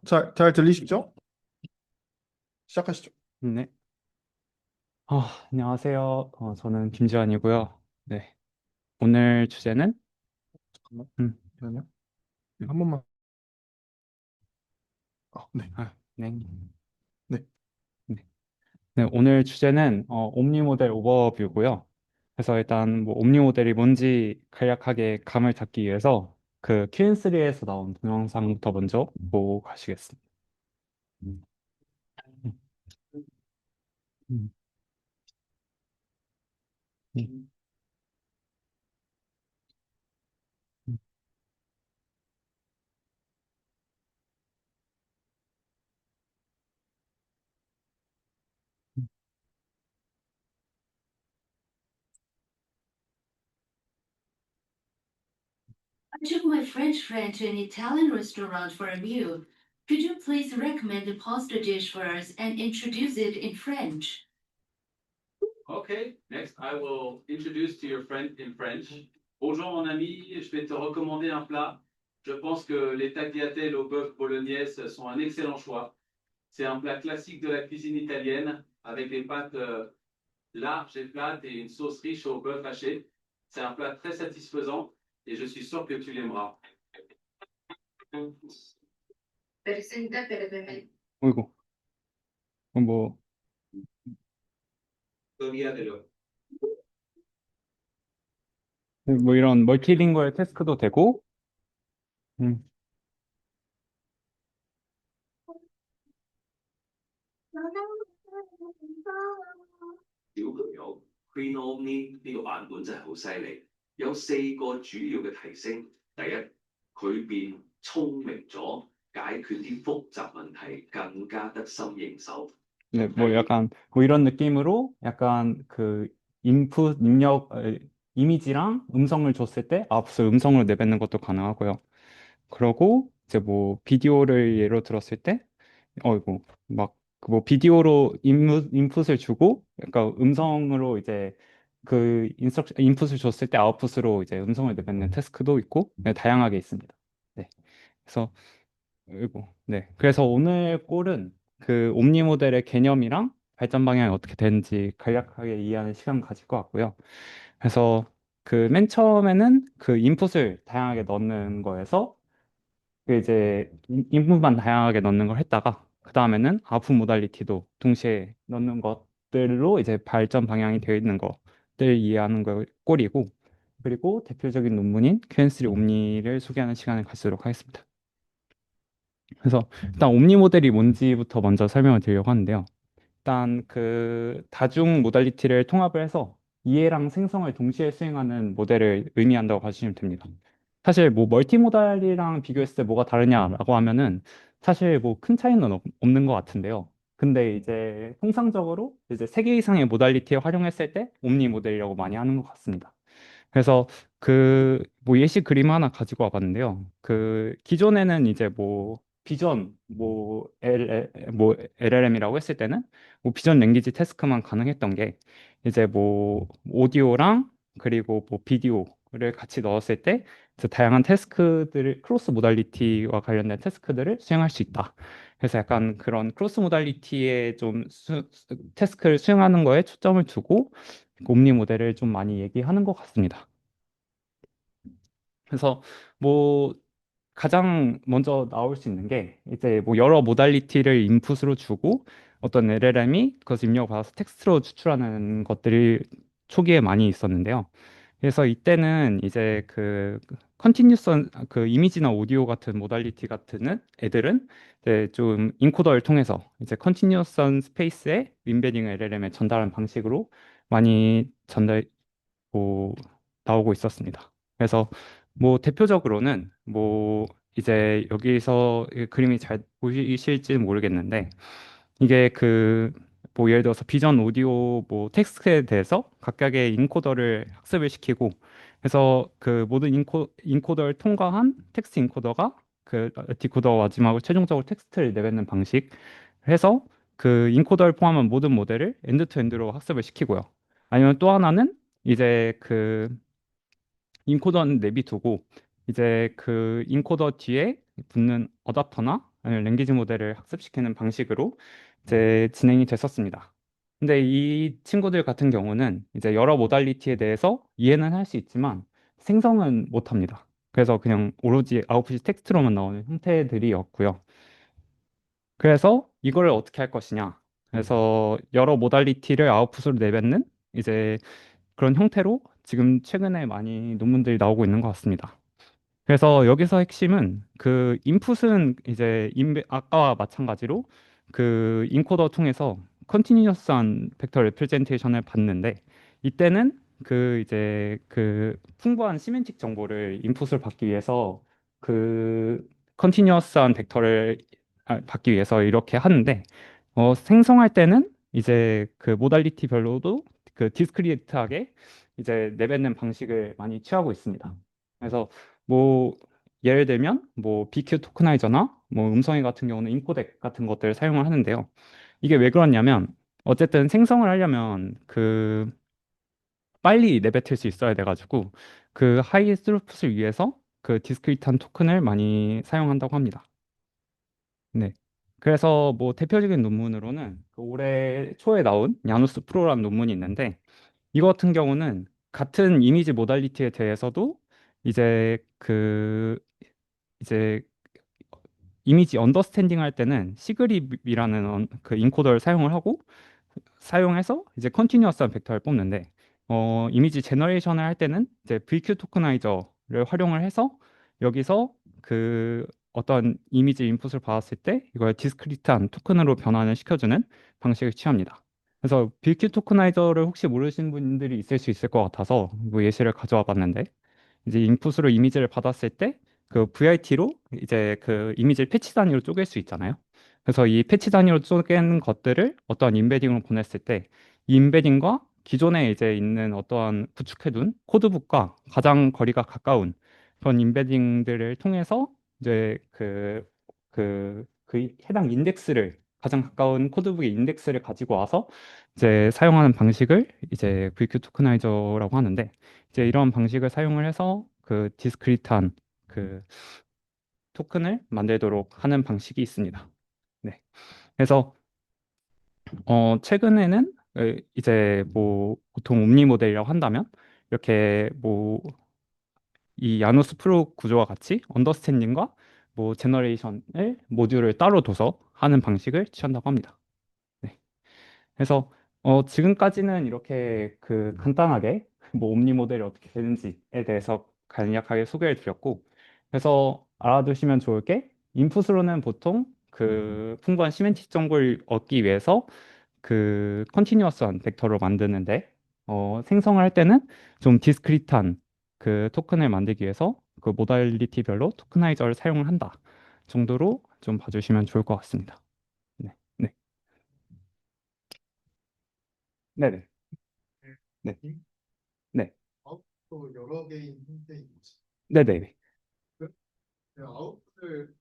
잘 들리시죠? 시작하시죠. 네. 안녕하세요. 저는 김지환이고요. 네. 오늘 주제는, 잠깐만, 음, 잠시만요. 한 번만. 네, 네. 네. 네. 네, 오늘 주제는, 옴니 모델 오버뷰고요. 그래서 일단 뭐 옴니 모델이 뭔지 간략하게 감을 잡기 위해서 그 Q&3에서 나온 동영상부터 먼저 보고 가시겠습니다. 음, 음, 음, 음. I took my French friend to an Italian restaurant for a meal. Could you please recommend a pasta dish for us and introduce it in French? Okay, next I will introduce to your friend in French. Bonjour mon ami, je vais te recommander un plat. Je pense que les tagliatelles au bœuf bolognaise sont un excellent choix. C'est un plat classique de la cuisine italienne avec des pâtes larges et plates et une sauce riche au bœuf haché. C'est un plat très satisfaisant et je suis sûr que tu l'aimeras. Presenta brevemente. 어이구, 뭐, 뭐 이런 멀티링구얼 태스크도 되고, 음, 小朋友，Clean All Me呢個版本真係好犀利，有4個主要嘅提升。第一，佢變聰明咗，解決啲複雜問題更加得心應手。 네, 뭐 약간 뭐 이런 느낌으로 약간 그 인풋 입력 이미지랑 음성을 줬을 때 아웃풋 음성을 내뱉는 것도 가능하고요. 그러고 이제 뭐 비디오를 예로 들었을 때 어이구 막 그 뭐 비디오로 인풋을 주고 약간 음성으로 이제 그 인풋을 줬을 때 아웃풋으로 이제 음성을 내뱉는 태스크도 있고 네, 다양하게 있습니다. 네. 그래서 이고 네. 그래서 오늘 꼴은 그 옴니 모델의 개념이랑 발전 방향이 어떻게 되는지 간략하게 이해하는 시간 가질 것 같고요. 그래서 그 맨 처음에는 그 인풋을 다양하게 넣는 거에서 그 이제 인풋만 다양하게 넣는 걸 했다가 그 다음에는 아웃풋 모달리티도 동시에 넣는 것들로 이제 발전 방향이 되어 있는 것들 이해하는 걸 꼴이고 그리고 대표적인 논문인 q 3 옴니를 소개하는 시간을 갖도록 하겠습니다. 그래서 일단 옴니 모델이 뭔지부터 먼저 설명을 드리려고 하는데요. 일단 그 다중 모달리티를 통합을 해서 이해랑 생성을 동시에 수행하는 모델을 의미한다고 봐주시면 됩니다. 사실 뭐 멀티모달이랑 비교했을 때 뭐가 다르냐라고 하면은 사실 뭐 큰 차이는 없는 것 같은데요. 근데 이제 통상적으로 이제 세 개 이상의 모달리티에 활용했을 때 옴니 모델이라고 많이 하는 것 같습니다. 그래서 그 뭐 예시 그림 하나 가지고 와봤는데요. 그 기존에는 이제 뭐 비전 뭐 LLM이라고 했을 때는 뭐 비전 랭귀지 태스크만 가능했던 게 이제 뭐 오디오랑 그리고 뭐 비디오를 같이 넣었을 때 이제 다양한 태스크들을 크로스 모달리티와 관련된 태스크들을 수행할 수 있다. 그래서 약간 그런 크로스 모달리티의 좀 태스크를 수행하는 거에 초점을 두고 옴니 모델을 좀 많이 얘기하는 것 같습니다. 그래서 뭐 가장 먼저 나올 수 있는 게 이제 뭐 여러 모달리티를 인풋으로 주고 어떤 LLM이 그것을 입력받아서 텍스트로 추출하는 것들이 초기에 많이 있었는데요. 그래서 이때는 이제 그 컨티뉴선 그 이미지나 오디오 같은 모달리티 같은 애들은 이제 좀 인코더를 통해서 이제 컨티뉴선 스페이스에 인베딩 LLM에 전달하는 방식으로 많이 전달 뭐 나오고 있었습니다. 그래서 뭐 대표적으로는 뭐 이제 여기서 이 그림이 잘 보이실지는 모르겠는데 이게 그 뭐 예를 들어서 비전 오디오 뭐 텍스트에 대해서 각각의 인코더를 학습을 시키고 그래서 그 모든 인코더를 통과한 텍스트 인코더가 그 디코더 마지막으로 최종적으로 텍스트를 내뱉는 방식 해서 그 인코더를 포함한 모든 모델을 엔드 투 엔드로 학습을 시키고요. 아니면 또 하나는 이제 그 인코더는 내비두고 이제 그 인코더 뒤에 붙는 어답터나 랭귀지 모델을 학습시키는 방식으로 이제 진행이 됐었습니다. 근데 이 친구들 같은 경우는 이제 여러 모달리티에 대해서 이해는 할 수 있지만 생성은 못 합니다. 그래서 그냥 오로지 아웃풋이 텍스트로만 나오는 형태들이었고요. 그래서 이거를 어떻게 할 것이냐. 그래서 여러 모달리티를 아웃풋으로 내뱉는 이제 그런 형태로 지금 최근에 많이 논문들이 나오고 있는 것 같습니다. 그래서 여기서 핵심은 그 인풋은 이제 아까와 마찬가지로 그 인코더 통해서 컨티뉴어스한 벡터 레프레젠테이션을 받는데 이때는 그 이제 그 풍부한 시멘틱 정보를 인풋을 받기 위해서 그 컨티뉴어스한 벡터를 받기 위해서 이렇게 하는데 생성할 때는 이제 그 모달리티별로도 그 디스크리트하게 이제 내뱉는 방식을 많이 취하고 있습니다. 그래서 뭐 예를 들면 뭐 BQ 토크나이저나 뭐 음성애 같은 경우는 인코덱 같은 것들을 사용을 하는데요. 이게 왜 그러냐면 어쨌든 생성을 하려면 그 빨리 내뱉을 수 있어야 돼가지고 그 하이 스루풋을 위해서 그 디스크리트한 토큰을 많이 사용한다고 합니다. 네. 그래서 뭐 대표적인 논문으로는 그 올해 초에 나온 야누스 프로라는 논문이 있는데 이거 같은 경우는 같은 이미지 모달리티에 대해서도 이제 그 이제 이미지 언더스탠딩 할 때는 시그립이라는 그 인코더를 사용을 하고 사용해서 이제 컨티뉴어스한 벡터를 뽑는데 이미지 제너레이션을 할 때는 이제 VQ 토크나이저를 활용을 해서 여기서 그 어떤 이미지 인풋을 받았을 때 이걸 디스크리트한 토큰으로 변환을 시켜주는 방식을 취합니다. 그래서 VQ 토크나이저를 혹시 모르시는 분들이 있을 수 있을 것 같아서 뭐 예시를 가져와 봤는데 이제 인풋으로 이미지를 받았을 때 그 VIT로 이제 그 이미지를 패치 단위로 쪼갤 수 있잖아요. 그래서 이 패치 단위로 쪼갠 것들을 어떠한 임베딩으로 보냈을 때 이 임베딩과 기존에 이제 있는 어떠한 구축해둔 코드북과 가장 거리가 가까운 그런 임베딩들을 통해서 이제 그 해당 인덱스를 가장 가까운 코드북의 인덱스를 가지고 와서 이제 사용하는 방식을 이제 VQ 토크나이저라고 하는데 이제 이런 방식을 사용을 해서 그 디스크리트한 그 토큰을 만들도록 하는 방식이 있습니다. 네. 그래서 최근에는 이제 뭐 보통 옴니 모델이라고 한다면 이렇게 뭐 이 야누스 프로 구조와 같이 언더스탠딩과 뭐 제너레이션을 모듈을 따로 둬서 하는 방식을 취한다고 합니다. 네. 그래서 지금까지는 이렇게 그 간단하게 뭐 옴니 모델이 어떻게 되는지에 대해서 간략하게 소개를 드렸고 그래서 알아두시면 좋을 게 인풋으로는 보통 그 풍부한 시멘틱 정보를 얻기 위해서 그 컨티뉴어스한 벡터로 만드는데 생성을 할 때는 좀 디스크리트한 그 토큰을 만들기 위해서 그 모달리티별로 토크나이저를 사용을 한다 정도로 좀 봐주시면 좋을 것 같습니다. 네, 네, 네, 네, 네, 네, 아웃도 여러 개인 형태인 거지. 네, 네. 아웃을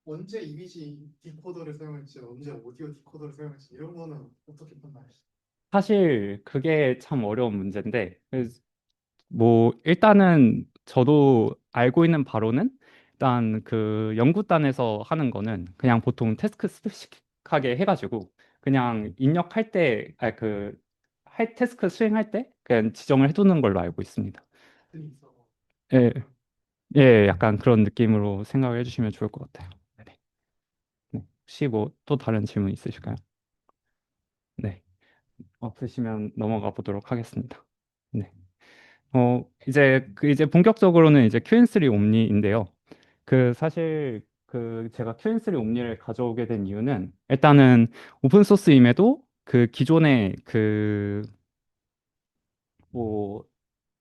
언제 이미지 디코더를 사용할지, 언제 오디오 디코더를 사용할지 이런 거는 어떻게 판단하시죠? 사실 그게 참 어려운 문제인데 뭐 일단은 저도 알고 있는 바로는 일단 그 연구단에서 하는 거는 그냥 보통 태스크 스페시픽하게 해가지고 그냥 입력할 때 아니 그할 태스크 수행할 때 그냥 지정을 해두는 걸로 알고 있습니다. 예, 예, 약간 그런 느낌으로 생각을 해주시면 좋을 것 같아요. 네. 네. 혹시 뭐 또 다른 질문 있으실까요? 네, 없으시면 넘어가 보도록 하겠습니다. 네. 이제 본격적으로는 이제 Q&3 옴니인데요. 그 사실 그 제가 Q&3 옴니를 가져오게 된 이유는 일단은 오픈 소스임에도 그 기존의 그 뭐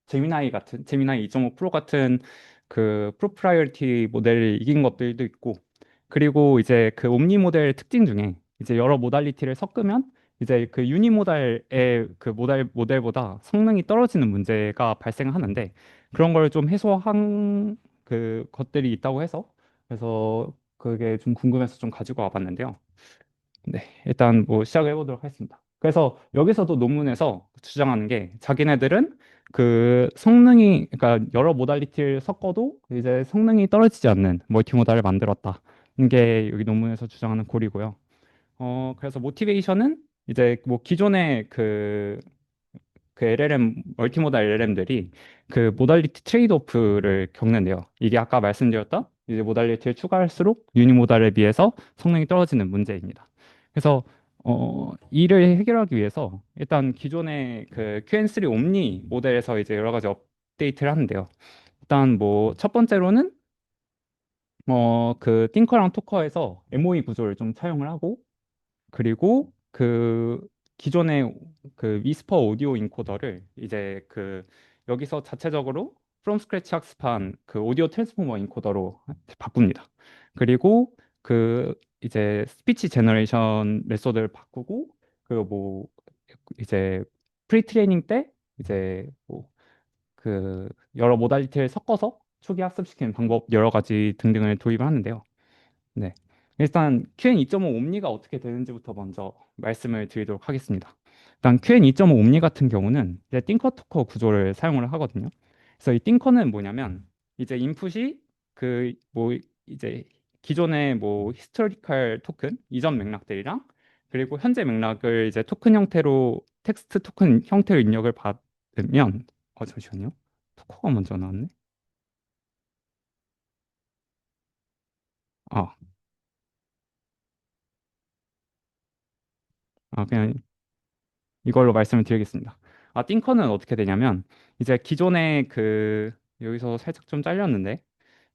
제미나이 2.5 프로 같은 그 프로프라이어티 모델을 이긴 것들도 있고 그리고 이제 그 옴니 모델 특징 중에 이제 여러 모달리티를 섞으면 이제 그 유니 모델의 그 모델보다 성능이 떨어지는 문제가 발생하는데 그런 걸 좀 해소한 그 것들이 있다고 해서 그래서 그게 좀 궁금해서 좀 가지고 와봤는데요. 네, 일단 뭐 시작을 해보도록 하겠습니다. 그래서 여기서도 논문에서 주장하는 게 자기네들은 그 성능이 그러니까 여러 모달리티를 섞어도 이제 성능이 떨어지지 않는 멀티모달을 만들었다. 게 여기 논문에서 주장하는 고리고요. 그래서 모티베이션은 이제 뭐 기존의 그 LLM, 멀티모달 LLM들이 그 모달리티 트레이드오프를 겪는데요. 이게 아까 말씀드렸던 이제 모달리티를 추가할수록 유니모달에 비해서 성능이 떨어지는 문제입니다. 그래서 이를 해결하기 위해서 일단 기존의 그 QN3 옴니 모델에서 이제 여러 가지 업데이트를 하는데요. 일단 뭐 첫 번째로는 그 띵커랑 토커에서 MOE 구조를 좀 차용을 하고, 그리고 그 기존의 그 위스퍼 오디오 인코더를 이제 그 여기서 자체적으로 프롬 스크래치 학습한 그 오디오 트랜스포머 인코더로 바꿉니다. 그리고 그 이제 스피치 제너레이션 메소드를 바꾸고, 그리고 뭐 이제 프리 트레이닝 때 이제 뭐 그 여러 모달리티를 섞어서 초기 학습시키는 방법 여러 가지 등등을 도입을 하는데요. 네. 일단 QN 2.5 옴니가 어떻게 되는지부터 먼저 말씀을 드리도록 하겠습니다. 일단 QN 2.5 옴니 같은 경우는 이제 띵커 토커 구조를 사용을 하거든요. 그래서 이 띵커는 뭐냐면 이제 인풋이 그 뭐 이제 기존의 뭐 히스토리컬 토큰 이전 맥락들이랑, 그리고 현재 맥락을 이제 토큰 형태로 텍스트 토큰 형태로 입력을 받으면 잠시만요. 토커가 먼저 나왔네. 아, 그냥 이걸로 말씀을 드리겠습니다. 띵커는 어떻게 되냐면 이제 기존의 그 여기서 살짝 좀 잘렸는데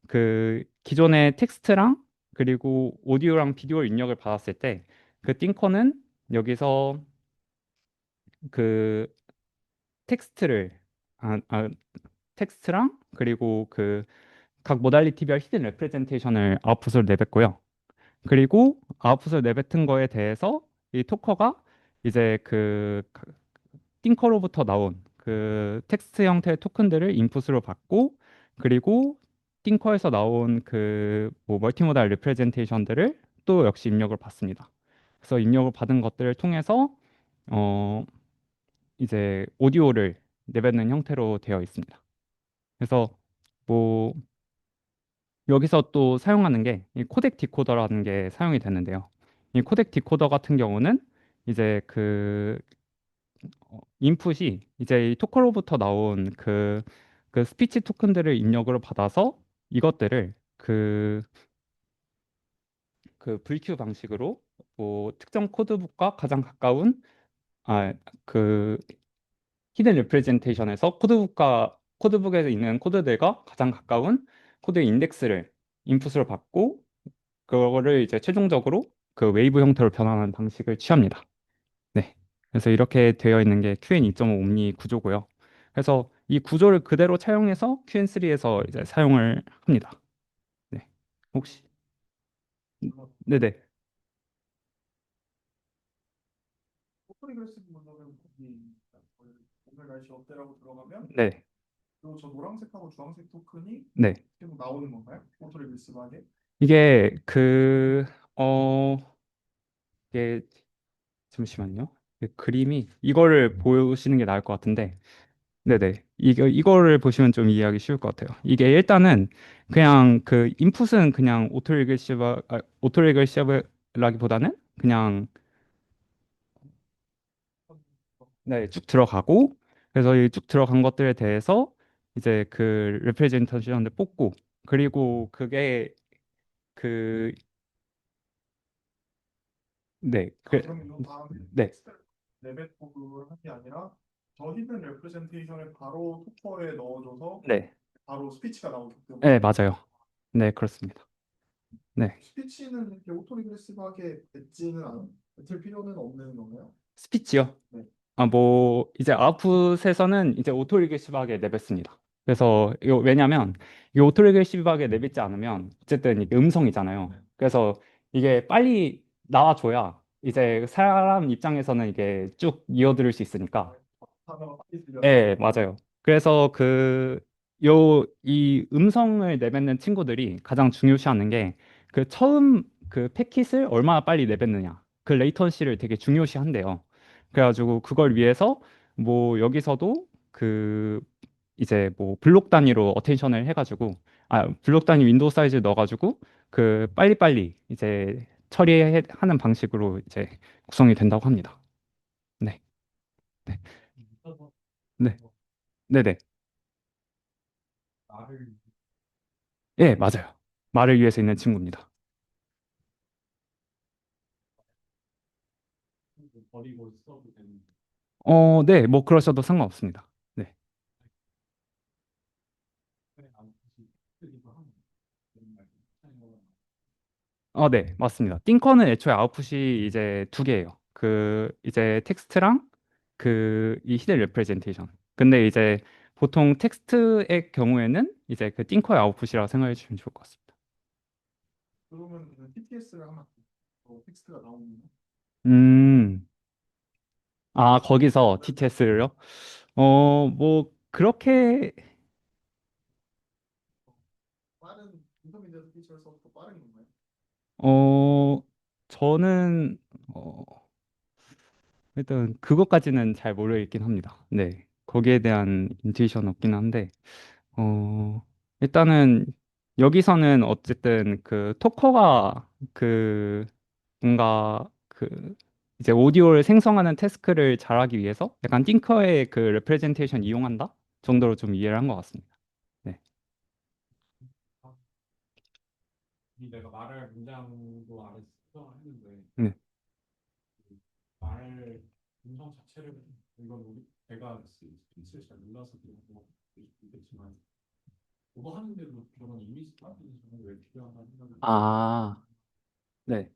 그 기존의 텍스트랑 그리고 오디오랑 비디오 입력을 받았을 때 그 띵커는 여기서 그 텍스트를 아, 아, 텍스트랑 그리고 그 각 모달리티별 히든 레프레젠테이션을 아웃풋으로 내뱉고요. 그리고 아웃풋을 내뱉은 거에 대해서 이 토커가 이제 그 띵커로부터 나온 그 텍스트 형태의 토큰들을 인풋으로 받고, 그리고 띵커에서 나온 그 뭐 멀티모달 리프레젠테이션들을 또 역시 입력을 받습니다. 그래서 입력을 받은 것들을 통해서 어 이제 오디오를 내뱉는 형태로 되어 있습니다. 그래서 뭐 여기서 또 사용하는 게 이 코덱 디코더라는 게 사용이 되는데요. 이 코덱 디코더 같은 경우는 이제 그 인풋이 이제 이 토커로부터 나온 그 스피치 토큰들을 입력으로 받아서 이것들을 그 VQ 방식으로 뭐 특정 코드북과 가장 가까운 그 히든 리프레젠테이션에서 코드북에 있는 코드들과 가장 가까운 코드 인덱스를 인풋으로 받고, 그거를 이제 최종적으로 그 웨이브 형태로 변환하는 방식을 취합니다. 네. 그래서 이렇게 되어 있는 게 QN 2.5 옴니 구조고요. 그래서 이 구조를 그대로 차용해서 QN3에서 이제 사용을 합니다. 네. 혹시 네네. 오토리그레시브 문서는 거기 오늘 날씨 어때라고 들어가면 네. 그리고 저 노란색하고 주황색 토큰이 네. 계속 나오는 건가요? 오토리그레시브하게? 이게 이게 잠시만요. 그림이 이거를 보시는 게 나을 것 같은데, 네네. 이거를 보시면 좀 이해하기 쉬울 것 같아요. 이게 일단은 그냥 그 인풋은 그냥 오토리그시브라기보다는 그냥 네, 쭉 들어가고, 그래서 이 쭉 들어간 것들에 대해서 이제 그 레프레젠테이션을 뽑고, 그리고 그게 그 네, 그럼 이 다음에 네, 텍스트 레벨 포그를 한 게 아니라 저 히든 레프레젠테이션을 바로 토퍼에 넣어줘서 네, 바로 스피치가 나오게끔. 네, 맞아요. 네, 그렇습니다. 네. 스피치는 이렇게 오토리그레시브하게 뱉을 필요는 없는 건가요? 스피치요? 네. 뭐 이제 아웃풋에서는 이제 오토리그레시브하게 내뱉습니다. 그래서 왜냐면 이 오토리그레시브하게 내뱉지 않으면 어쨌든 이게 음성이잖아요. 그래서 이게 빨리 나와줘야 이제 사람 입장에서는 이게 쭉 이어들을 수 있으니까. 하나가 빨리 들려. 네, 맞아요. 그래서 이 음성을 내뱉는 친구들이 가장 중요시하는 게 그 처음 그 패킷을 얼마나 빨리 내뱉느냐. 그 레이턴시를 되게 중요시한대요. 그래가지고 그걸 위해서 뭐 여기서도 이제 뭐 블록 단위로 어텐션을 해가지고 블록 단위 윈도우 사이즈 넣어가지고 그 빨리빨리 이제 처리하는 방식으로 이제 구성이 된다고 합니다. 네, 네, 네, 네, 네. 예, 맞아요. 말을 위해서 있는 친구입니다. 네, 뭐 그러셔도 상관없습니다. 네. 네, 맞습니다. 띵커는 애초에 아웃풋이 이제 두 개예요. 그 이제 텍스트랑 그 이 히든 레프레젠테이션. 근데 이제 보통 텍스트의 경우에는 이제 그 띵커의 아웃풋이라고 생각해 주시면 좋을 것 같습니다. 그러면 TTS를 하면 텍스트가 나오는 거? 음, 거기서 TTS를요? 뭐 그렇게 빠른 인터미디어트 피처에서 더 빠른 건가요? 어 저는 일단 그것까지는 잘 모르겠긴 합니다. 네, 거기에 대한 인투이션 없긴 한데. 어, 일단은 여기서는 어쨌든 그 토커가 그 뭔가 그 이제 오디오를 생성하는 태스크를 잘하기 위해서 약간 띵커의 그 레프레젠테이션 이용한다 정도로 좀 이해를 한 것 같습니다. 네. 네. 아, 네.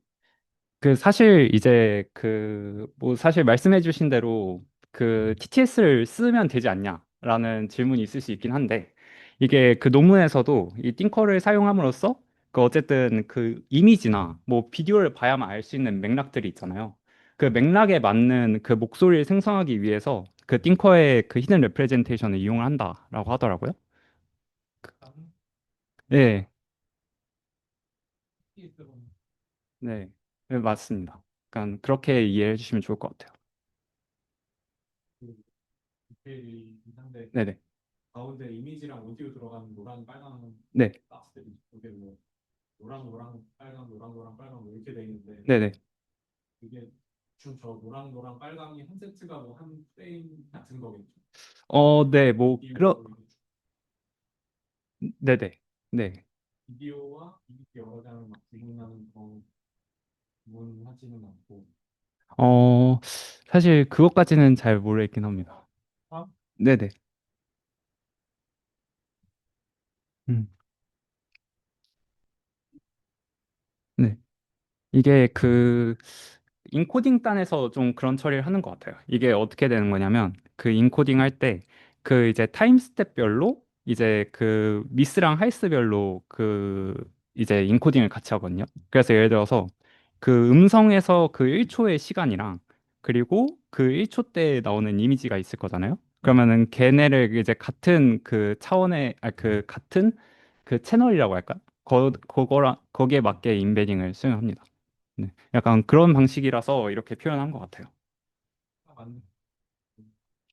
그 사실 이제 그 뭐 사실 말씀해 주신 대로 그 TTS를 쓰면 되지 않냐라는 질문이 있을 수 있긴 한데 이게 그 논문에서도 이 띵커를 사용함으로써 그 어쨌든 그 이미지나 뭐 비디오를 봐야만 알 수 있는 맥락들이 있잖아요. 그 맥락에 맞는 그 목소리를 생성하기 위해서 그 띵커의 그 히든 레프레젠테이션을 이용을 한다라고 하더라고요. 네, 네, 네, 맞습니다. 그러니까 그렇게 이해해 주시면 좋을 것 같아요. 네네. 네. 네네. 네, 뭐, 네네. 네. 어, 사실 그것까지는 잘 모르겠긴 합니다. 네네. 음, 네. 이게 그 인코딩 단에서 좀 그런 처리를 하는 것 같아요. 이게 어떻게 되는 거냐면 그 인코딩 할 때 그 이제 타임 스텝별로 이제 그 미스랑 하이스별로 그 이제 인코딩을 같이 하거든요. 그래서 예를 들어서 그 음성에서 그 1초의 시간이랑 그리고 그 1초 때 나오는 이미지가 있을 거잖아요. 그러면은 걔네를 이제 같은 그 차원의 그 같은 그 채널이라고 할까? 그거랑 거기에 맞게 인베딩을 수행합니다. 네. 약간 그런 방식이라서 이렇게 표현한 것 같아요.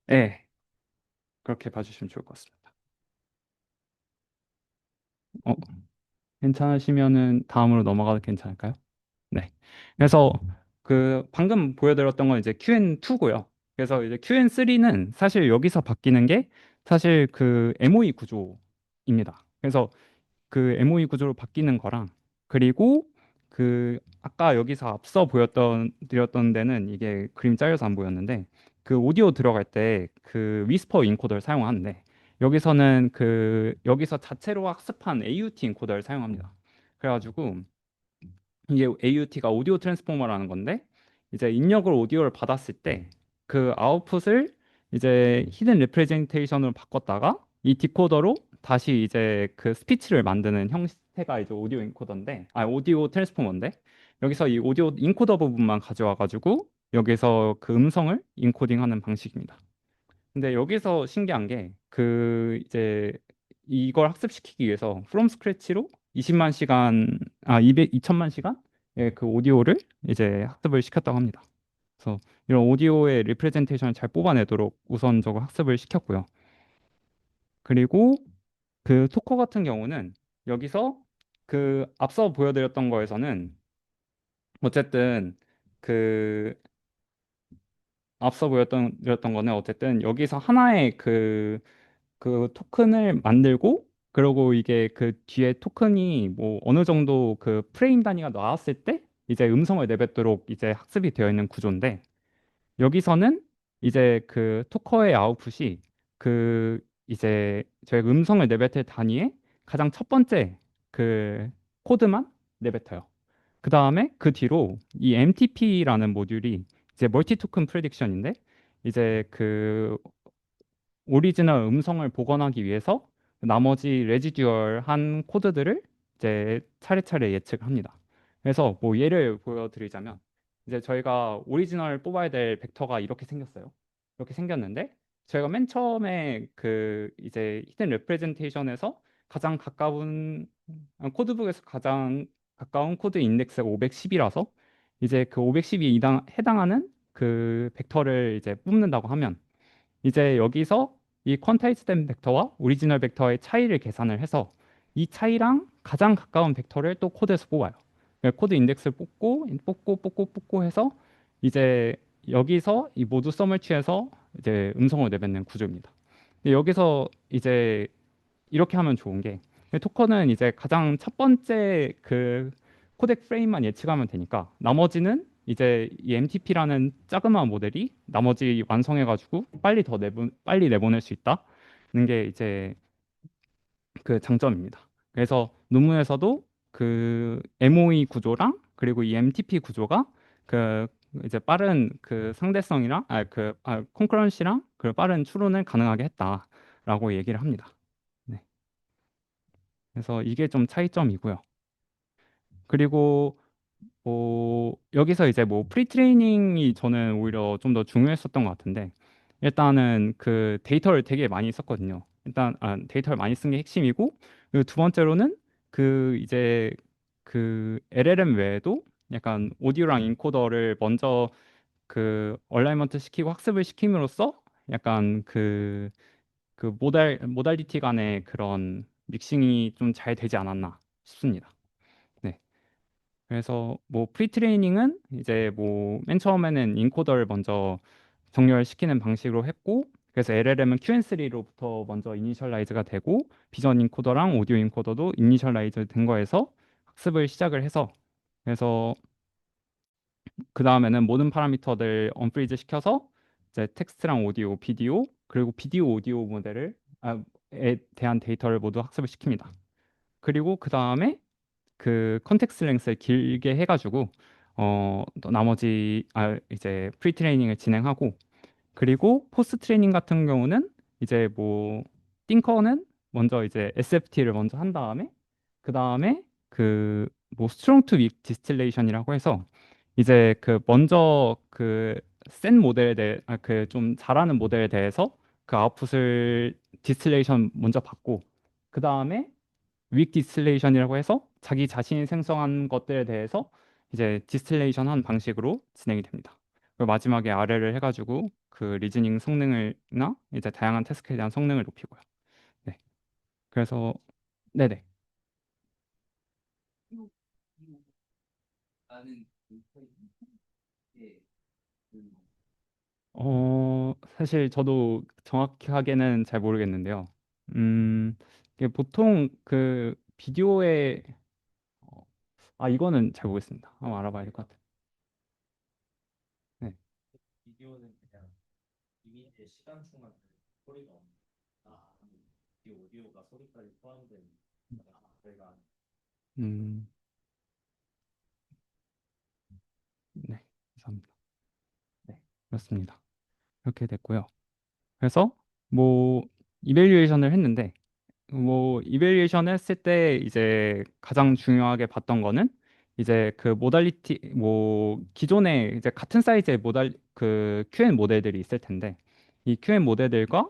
네, 그렇게 봐주시면 좋을 것 같습니다. 어, 괜찮으시면은 다음으로 넘어가도 괜찮을까요? 네. 그래서 그 방금 보여드렸던 건 이제 QN2고요. 그래서 이제 QN3는 사실 여기서 바뀌는 게 사실 그 MOE 구조입니다. 그래서 그 MOE 구조로 바뀌는 거랑 그리고 그 아까 여기서 앞서 보였던 드렸던 데는 이게 그림 잘려서 안 보였는데 그 오디오 들어갈 때 그 위스퍼 인코더를 사용하는데 여기서는 그 여기서 자체로 학습한 AUT 인코더를 사용합니다. 그래가지고 이게 AUT가 오디오 트랜스포머라는 건데 이제 입력을 오디오를 받았을 때 그 아웃풋을 이제 히든 리프레젠테이션으로 바꿨다가 이 디코더로 다시 이제 그 스피치를 만드는 형태가 이제 오디오 인코더인데 오디오 트랜스포머인데 여기서 이 오디오 인코더 부분만 가져와 가지고 여기서 그 음성을 인코딩하는 방식입니다. 근데 여기서 신기한 게 그 이제 이걸 학습시키기 위해서 from scratch로 20만 시간 2천만 시간 그 오디오를 이제 학습을 시켰다고 합니다. 그래서 이런 오디오의 리프레젠테이션을 잘 뽑아내도록 우선 저거 학습을 시켰고요. 그리고 그 토커 같은 경우는 여기서 그 앞서 보여드렸던 거에서는 어쨌든 그 앞서 보여드렸던 거는 어쨌든 여기서 하나의 그 토큰을 만들고 그리고 이게 그 뒤에 토큰이 뭐 어느 정도 그 프레임 단위가 나왔을 때 이제 음성을 내뱉도록 이제 학습이 되어 있는 구조인데 여기서는 이제 그 토커의 아웃풋이 그 이제 저희가 음성을 내뱉을 단위의 가장 첫 번째 그 코드만 내뱉어요. 그 다음에 그 뒤로 이 MTP라는 모듈이 이제 멀티 토큰 프레딕션인데 이제 그 오리지널 음성을 복원하기 위해서 나머지 레지듀얼한 코드들을 이제 차례차례 예측을 합니다. 그래서 뭐 예를 보여드리자면 이제 저희가 오리지널 뽑아야 될 벡터가 이렇게 생겼어요. 이렇게 생겼는데 저희가 맨 처음에 그 이제 히든 레프레젠테이션에서 가장 가까운 코드북에서 가장 가까운 코드 인덱스가 510이라서 이제 그 510이 해당하는 그 벡터를 이제 뽑는다고 하면 이제 여기서 이 퀀타이즈된 벡터와 오리지널 벡터의 차이를 계산을 해서 이 차이랑 가장 가까운 벡터를 또 코드에서 뽑아요. 그러니까 코드 인덱스를 뽑고 해서 이제 여기서 이 모두 썸을 취해서 이제 음성을 내뱉는 구조입니다. 근데 여기서 이제 이렇게 하면 좋은 게 토커는 이제 가장 첫 번째 그 코덱 프레임만 예측하면 되니까 나머지는 이제 이 MTP라는 자그마한 모델이 나머지 완성해가지고 빨리 내보낼 수 있다는 게 이제 그 장점입니다. 그래서 논문에서도 그 MOE 구조랑 그리고 이 MTP 구조가 그 이제 빠른 그 상대성이랑 콘커런시랑 그 빠른 추론을 가능하게 했다라고 얘기를 합니다. 네. 그래서 이게 좀 차이점이고요. 그리고 뭐 여기서 이제 뭐 프리트레이닝이 저는 오히려 좀 더 중요했었던 것 같은데 일단은 그 데이터를 되게 많이 썼거든요. 일단 데이터를 많이 쓴 게 핵심이고 그리고 두 번째로는 그 이제 그 LLM 외에도 약간 오디오랑 인코더를 먼저 그 얼라이먼트 시키고 학습을 시킴으로써 약간 그 모달리티 간의 그런 믹싱이 좀 잘 되지 않았나 싶습니다. 네. 그래서 뭐 프리트레이닝은 이제 뭐 맨 처음에는 인코더를 먼저 정렬시키는 방식으로 했고 그래서 LLM은 QN3로부터 먼저 이니셜라이즈가 되고 비전 인코더랑 오디오 인코더도 이니셜라이즈 된 거에서 학습을 시작을 해서 그래서 그 다음에는 모든 파라미터들 언프리즈 시켜서 이제 텍스트랑 오디오, 비디오 그리고 비디오 오디오 에 대한 데이터를 모두 학습을 시킵니다. 그리고 그 다음에 그 컨텍스트 랭스를 길게 해가지고 또 나머지 이제 프리 트레이닝을 진행하고 그리고 포스트 트레이닝 같은 경우는 이제 뭐 띵커는 먼저 이제 SFT를 먼저 한 다음에 그 다음에 그 뭐 스트롱 투 윅 디스틸레이션이라고 해서 이제 그 먼저 그 센 모델에 대해 그 좀 잘하는 모델에 대해서 그 아웃풋을 디스틸레이션 먼저 받고 그 다음에 윅 디스틸레이션이라고 해서 자기 자신이 생성한 것들에 대해서 이제 디스틸레이션 한 방식으로 진행이 됩니다. 그리고 마지막에 아래를 해가지고 그 리즈닝 성능을나 이제 다양한 태스크에 대한 성능을 높이고요. 네. 그래서 네네. 사실 저도 정확하게는 잘 모르겠는데요. 이게 보통 그 비디오에 이거는 잘 모르겠습니다. 한번 알아봐야 될 것 같아요. 네. 비디오는 그냥 이미지의 시간 충만 소리가 없는 이 오디오가 소리까지 포함된 저희가 음, 네, 감사합니다. 네, 그렇습니다. 이렇게 됐고요. 그래서 뭐 이밸류에이션을 했는데 뭐 이밸류에이션 했을 때 이제 가장 중요하게 봤던 거는 이제 그 모달리티 뭐 기존에 이제 같은 사이즈의 그 QN 모델들이 있을 텐데 이 QN 모델들과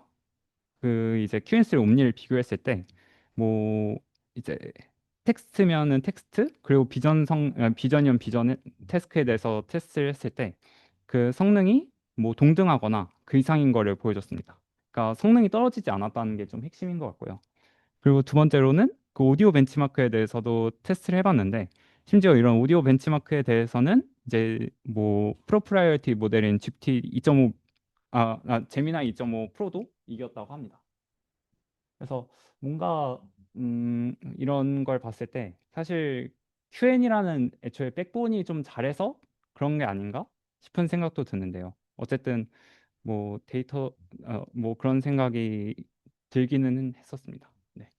그 이제 Q&A 옴니를 비교했을 때 뭐 이제 텍스트면은 텍스트 그리고 비전이면 비전 태스크에 대해서 테스트를 했을 때 그 성능이 뭐 동등하거나 그 이상인 거를 보여줬습니다. 그러니까 성능이 떨어지지 않았다는 게 좀 핵심인 것 같고요. 그리고 두 번째로는 그 오디오 벤치마크에 대해서도 테스트를 해봤는데 심지어 이런 오디오 벤치마크에 대해서는 이제 뭐 프로프라이어티 모델인 GPT 2.5 제미나이 2.5 프로도 이겼다고 합니다. 그래서 뭔가 이런 걸 봤을 때 사실 QN이라는 애초에 백본이 좀 잘해서 그런 게 아닌가 싶은 생각도 드는데요. 어쨌든 뭐 데이터 뭐 그런 생각이 들기는 했었습니다. 네.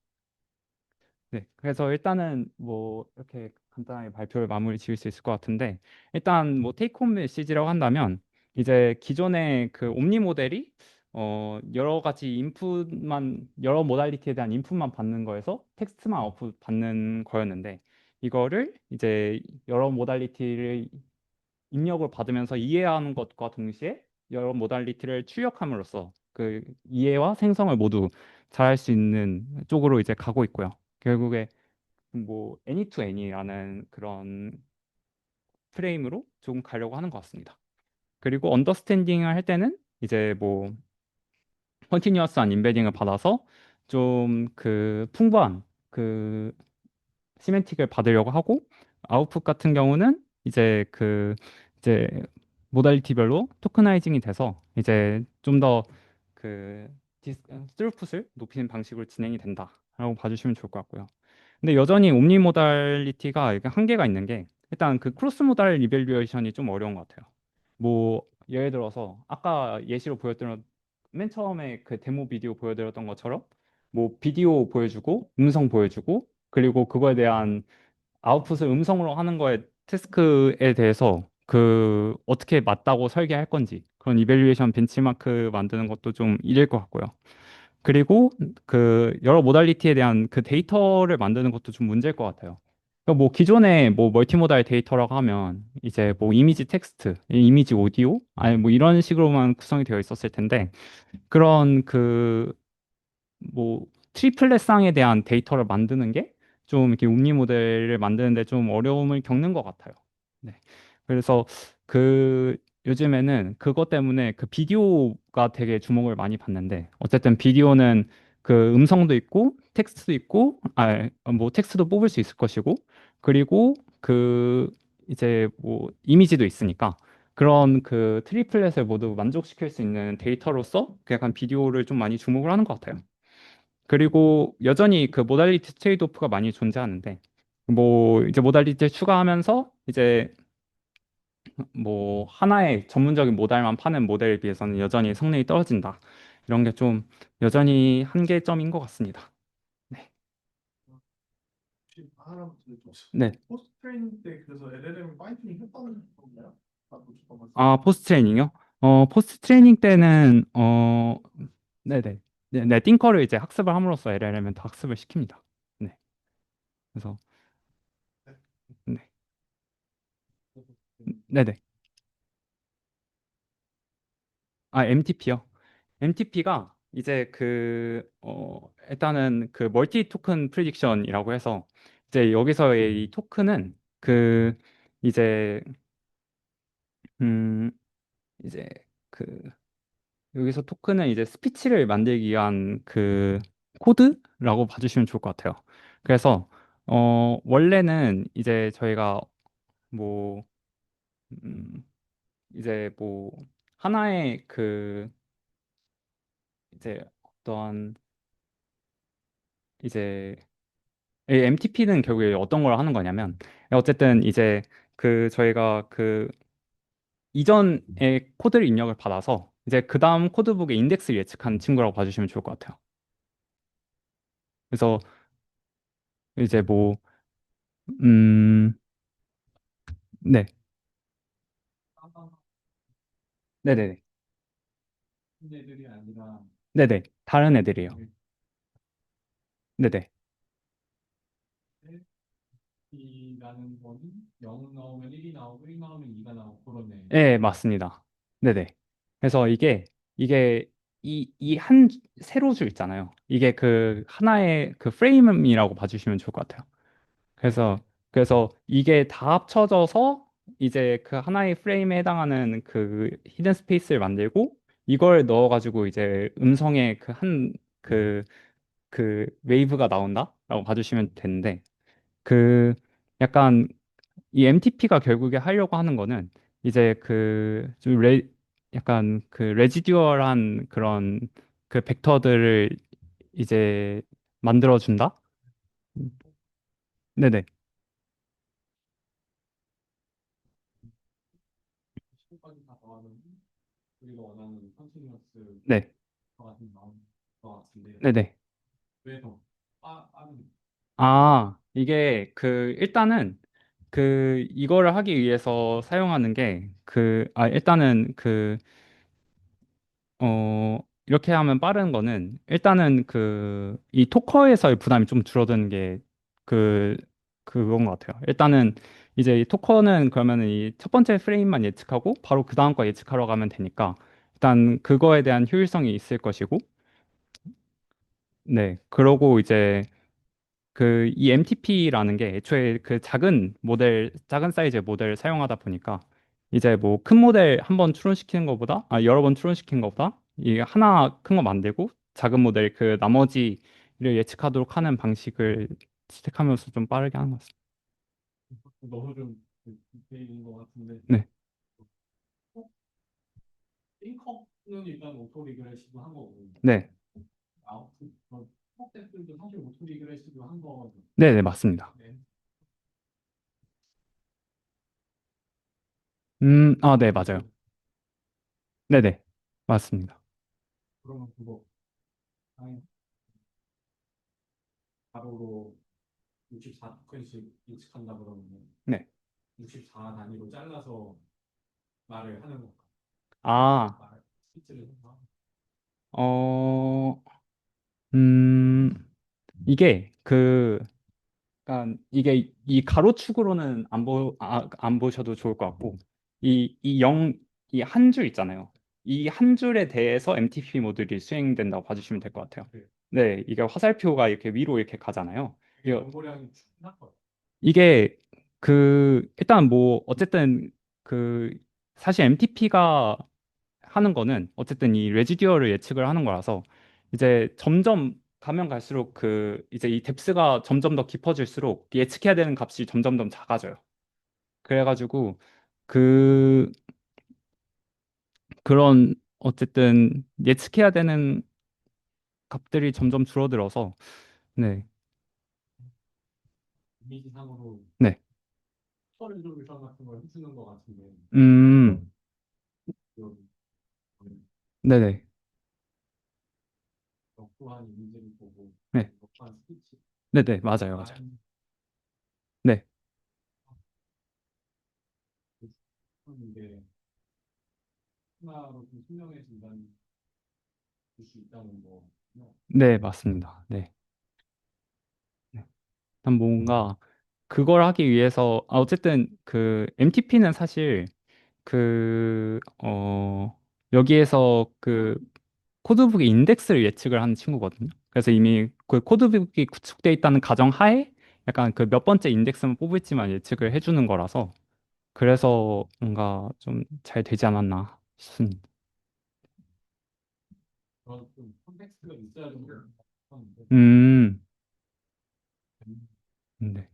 네. 그래서 일단은 뭐 이렇게 간단하게 발표를 마무리 지을 수 있을 것 같은데 일단 뭐 테이크홈 메시지라고 한다면 이제 기존의 그 옴니 모델이 여러 가지 인풋만 여러 모달리티에 대한 인풋만 받는 거에서 텍스트만 아웃풋 받는 거였는데 이거를 이제 여러 모달리티를 입력을 받으면서 이해하는 것과 동시에 여러 모달리티를 출력함으로써 그 이해와 생성을 모두 잘할 수 있는 쪽으로 이제 가고 있고요. 결국에 뭐 애니 투 애니라는 그런 프레임으로 조금 가려고 하는 것 같습니다. 그리고 언더스탠딩을 할 때는 이제 뭐 컨티뉴어스한 임베딩을 받아서 좀 그 풍부한 그 시멘틱을 받으려고 하고 아웃풋 같은 경우는 이제 모달리티별로 토크나이징이 돼서 이제 좀 더 그 스루풋을 높이는 방식으로 진행이 된다라고 봐주시면 좋을 것 같고요. 근데 여전히 옴니 모달리티가 이게 한계가 있는 게 일단 그 크로스 모달 이밸류에이션이 좀 어려운 것 같아요. 뭐 예를 들어서 아까 예시로 보여드렸던 맨 처음에 그 데모 비디오 보여드렸던 것처럼 뭐 비디오 보여주고 음성 보여주고 그리고 그거에 대한 아웃풋을 음성으로 하는 거에 태스크에 대해서 그 어떻게 맞다고 설계할 건지 그런 이밸류에이션 벤치마크 만드는 것도 좀 일일 것 같고요. 그리고 그 여러 모달리티에 대한 그 데이터를 만드는 것도 좀 문제일 것 같아요. 그러니까 뭐 기존에 뭐 멀티모달 데이터라고 하면 이제 뭐 이미지 텍스트, 이미지 오디오, 아니 뭐 이런 식으로만 구성이 되어 있었을 텐데 그런 그 뭐 트리플렛 쌍에 대한 데이터를 만드는 게 좀 이렇게 옴니 모델을 만드는데 좀 어려움을 겪는 것 같아요. 네. 그래서 그 요즘에는 그것 때문에 그 비디오가 되게 주목을 많이 받는데 어쨌든 비디오는 그 음성도 있고 텍스트도 있고 뭐 텍스트도 뽑을 수 있을 것이고 그리고 그 이제 뭐 이미지도 있으니까 그런 그 트리플렛을 모두 만족시킬 수 있는 데이터로서 그 약간 비디오를 좀 많이 주목을 하는 것 같아요. 그리고 여전히 그 모달리티 트레이드 오프가 많이 존재하는데 뭐 이제 모달리티를 추가하면서 이제 뭐 하나의 전문적인 모델만 파는 모델에 비해서는 여전히 성능이 떨어진다. 이런 게 좀 여전히 한계점인 것 같습니다. 네. 혹시 하나만 더 여쭤볼게요. 네. 포스트 트레이닝 때 그래서 LLM 파이프닝 했다는 건가요? 뭐 잠깐만. 포스트 트레이닝이요? 포스트 트레이닝 때는 네네. 네, 띵커를 이제 학습을 함으로써 LLM은 더 학습을 시킵니다. 네. 그래서 네. 네네. MTP요. MTP가 이제 일단은 그 멀티 토큰 프리딕션이라고 해서 이제 여기서의 이 토큰은 이제 음 이제 그 여기서 토큰은 이제 스피치를 만들기 위한 그 코드라고 봐주시면 좋을 것 같아요. 그래서 원래는 이제 저희가 뭐 이제 뭐 하나의 이제 어떤 이제 MTP는 결국에 어떤 걸 하는 거냐면 어쨌든 이제 저희가 이전에 코드를 입력을 받아서 이제 그 다음 코드북의 인덱스를 예측하는 친구라고 봐주시면 좋을 것 같아요. 그래서 이제 뭐 음, 네, 네네네, 애들이 아니라 네네, 다른 애들이에요. 네네, B라는 거는 0 나오면 1이 나오고 1 나오면 2가 나오고 그러네. 네, 맞습니다. 네네. 그래서 이게 이 한 세로줄 있잖아요. 이게 그 하나의 그 프레임이라고 봐주시면 좋을 것 같아요. 그래서 이게 다 합쳐져서 이제 그 하나의 프레임에 해당하는 그 히든 스페이스를 만들고 이걸 넣어가지고 이제 음성의 그 그 웨이브가 나온다라고 봐주시면 되는데 그 약간 이 MTP가 결국에 하려고 하는 거는 이제 그좀 약간 그 레지듀얼한 그런 그 벡터들을 이제 만들어준다? 네네. 10까지 다 더하면 우리가 원하는 컨티뉴어스 네. 같은 나온 것 같은데 네네. 왜더 빠른 이게 일단은 이거를 하기 위해서 사용하는 게 일단은 이렇게 하면 빠른 거는 일단은 이 토커에서의 부담이 좀 줄어드는 게 그, 그건 것 같아요. 일단은 이제 이 토커는 그러면은 이 첫 번째 프레임만 예측하고 바로 그 다음 거 예측하러 가면 되니까 일단 그거에 대한 효율성이 있을 것이고, 네. 그러고 이제 이 MTP라는 게 애초에 작은 사이즈의 모델을 사용하다 보니까 이제 뭐 큰 모델 한 번 추론시키는 것보다, 여러 번 추론시키는 것보다 이 하나 큰 거 만들고 작은 모델 나머지를 예측하도록 하는 방식을 채택하면서 좀 빠르게 하는 것 같습니다. 너무 좀 디테일인 것 같은데 네. 띵커는 일단 오토 리그레시브 한 거고 네. 아웃풋 tex들도 사실 오토 리그레시브 한 거거든요. 네, 네, 맞습니다. 네. 네, 맞아요. 네, 네. 맞습니다. 그러면 그거 아니, 바로로 64토큰씩 예측한다 그러면 네. 64 단위로 잘라서 말을 하는 건가? 아, 말 스피치를 해서 어, 음, 이게 그러니까 이게 이 가로축으로는 안 보셔도 좋을 것 같고 이 한 줄 있잖아요. 이 한 줄에 대해서 MTP 모듈이 수행된다고 봐주시면 될 것 같아요. 네, 이게 화살표가 이렇게 위로 이렇게 가잖아요. 이게 연고량이 충분한 거예요. 이게 일단 뭐 어쨌든 사실 MTP가 하는 거는 어쨌든 이 레지듀얼을 예측을 하는 거라서 이제 점점 가면 갈수록 이제 이 뎁스가 점점 더 깊어질수록 예측해야 되는 값이 점점 더 작아져요. 그래가지고 그 그런 어쨌든 예측해야 되는 값들이 점점 줄어들어서 네, 이미지상으로 네, 털 리졸루션 같은 걸 해주는 것 같은데 여기 네네, 역부한 이미지를 보고 네, 역부한 스피치 네네, 맞아요, 맞아요. 다른 네, 게 하나로 좀 투명해진다는 줄수 있다는 거. 네, 맞습니다. 네. 네. 일단 뭔가 그걸 하기 위해서 어쨌든 MTP는 사실 여기에서 코드북의 인덱스를 예측을 하는 친구거든요. 그래서 이미 그 코드북이 구축돼 있다는 가정하에 약간 몇 번째 인덱스만 뽑을지만 예측을 해주는 거라서 그래서 뭔가 좀 잘 되지 않았나 싶습니다. 그런 좀 콘텍스트가 있어야 되는 것 같은데. 음, 네.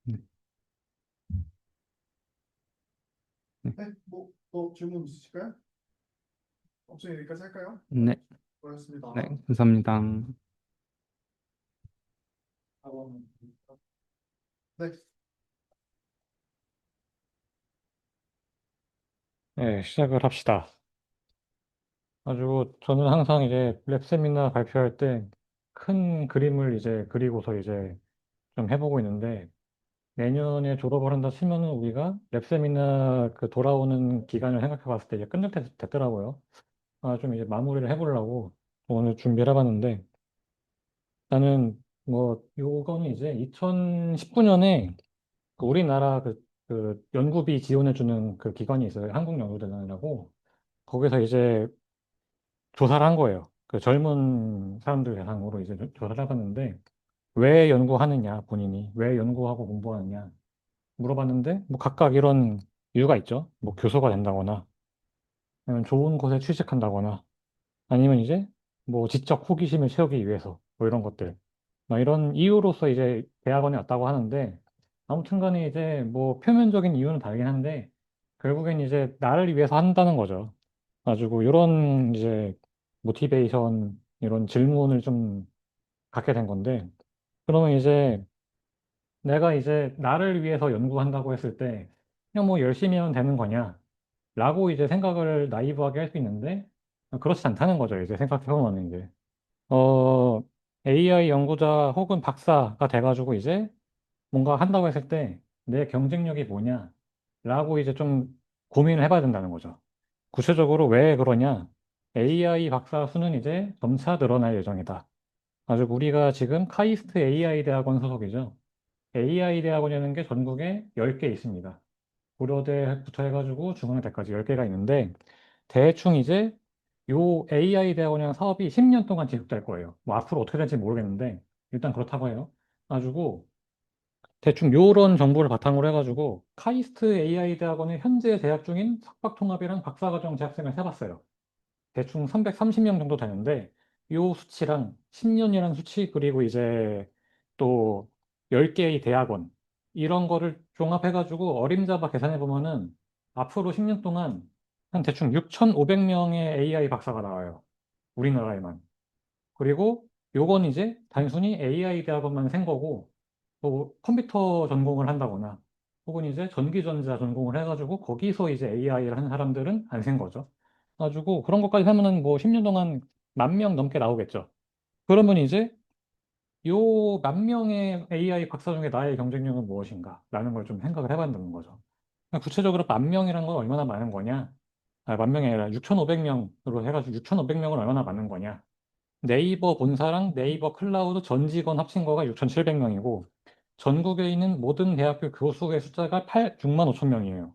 네. 네. 네, 뭐 더 질문 있으실까요? 없으면 여기까지 할까요? 네. 고맙습니다. 네. 감사합니다. 네, 네, 시작을 합시다. 가지고 저는 항상 이제 랩 세미나 발표할 때 큰 그림을 이제 그리고서 이제 좀 해보고 있는데 내년에 졸업을 한다 치면은 우리가 랩 세미나 돌아오는 기간을 생각해 봤을 때 이제 됐더라고요. 좀 이제 마무리를 해보려고 오늘 준비를 해봤는데 나는 뭐 요거는 이제 2019년에 우리나라 연구비 지원해주는 그 기관이 있어요. 한국연구대단이라고. 거기서 이제 조사를 한 거예요. 그 젊은 사람들 대상으로 이제 조사를 해봤는데, 왜 연구하느냐, 본인이. 왜 연구하고 공부하느냐. 물어봤는데, 뭐 각각 이런 이유가 있죠. 뭐 교수가 된다거나, 아니면 좋은 곳에 취직한다거나, 아니면 이제 뭐 지적 호기심을 채우기 위해서 뭐 이런 것들. 막 이런 이유로서 이제 대학원에 왔다고 하는데 아무튼 간에 이제 뭐 표면적인 이유는 다르긴 한데 결국엔 이제 나를 위해서 한다는 거죠. 가지고 이런 이제 모티베이션 이런 질문을 좀 갖게 된 건데 그러면 이제 내가 이제 나를 위해서 연구한다고 했을 때 그냥 뭐 열심히 하면 되는 거냐 라고 이제 생각을 나이브하게 할 수 있는데 그렇지 않다는 거죠. 이제 생각해보면 이제 AI 연구자 혹은 박사가 돼가지고 이제 뭔가 한다고 했을 때 내 경쟁력이 뭐냐 라고 이제 좀 고민을 해봐야 된다는 거죠. 구체적으로 왜 그러냐? AI 박사 수는 이제 점차 늘어날 예정이다. 아주 우리가 지금 카이스트 AI 대학원 소속이죠. AI 대학원이라는 게 전국에 10개 있습니다. 고려대부터 해가지고 중앙대까지 10개가 있는데 대충 이제 요 AI 대학원이라는 사업이 10년 동안 지속될 거예요. 뭐 앞으로 어떻게 될지 모르겠는데 일단 그렇다고 해요. 가지고 대충 요런 정보를 바탕으로 해가지고 카이스트 AI 대학원에 현재 재학 중인 석박통합이랑 박사과정 재학생을 해봤어요. 대충 330명 정도 되는데 요 수치랑 10년이라는 수치 그리고 이제 또 10개의 대학원 이런 거를 종합해가지고 어림잡아 계산해 보면은 앞으로 10년 동안 한 대충 6,500명의 AI 박사가 나와요. 우리나라에만. 그리고 요건 이제 단순히 AI 대학원만 센 거고 뭐 컴퓨터 전공을 한다거나 혹은 이제 전기전자 전공을 해가지고 거기서 이제 AI를 하는 사람들은 안 센 거죠. 가지고 그런 것까지 하면은 뭐 10년 동안 10,000명 넘게 나오겠죠. 그러면 이제 요 10,000명의 AI 박사 중에 나의 경쟁력은 무엇인가? 라는 걸 좀 생각을 해봐야 되는 거죠. 구체적으로 10,000명이라는 건 얼마나 많은 거냐? 아, 10,000명이 아니라 6,500명으로 해가지고 6,500명은 얼마나 많은 거냐? 네이버 본사랑 네이버 클라우드 전 직원 합친 거가 6,700명이고 전국에 있는 모든 대학교 교수의 숫자가 6만 5천 명이에요.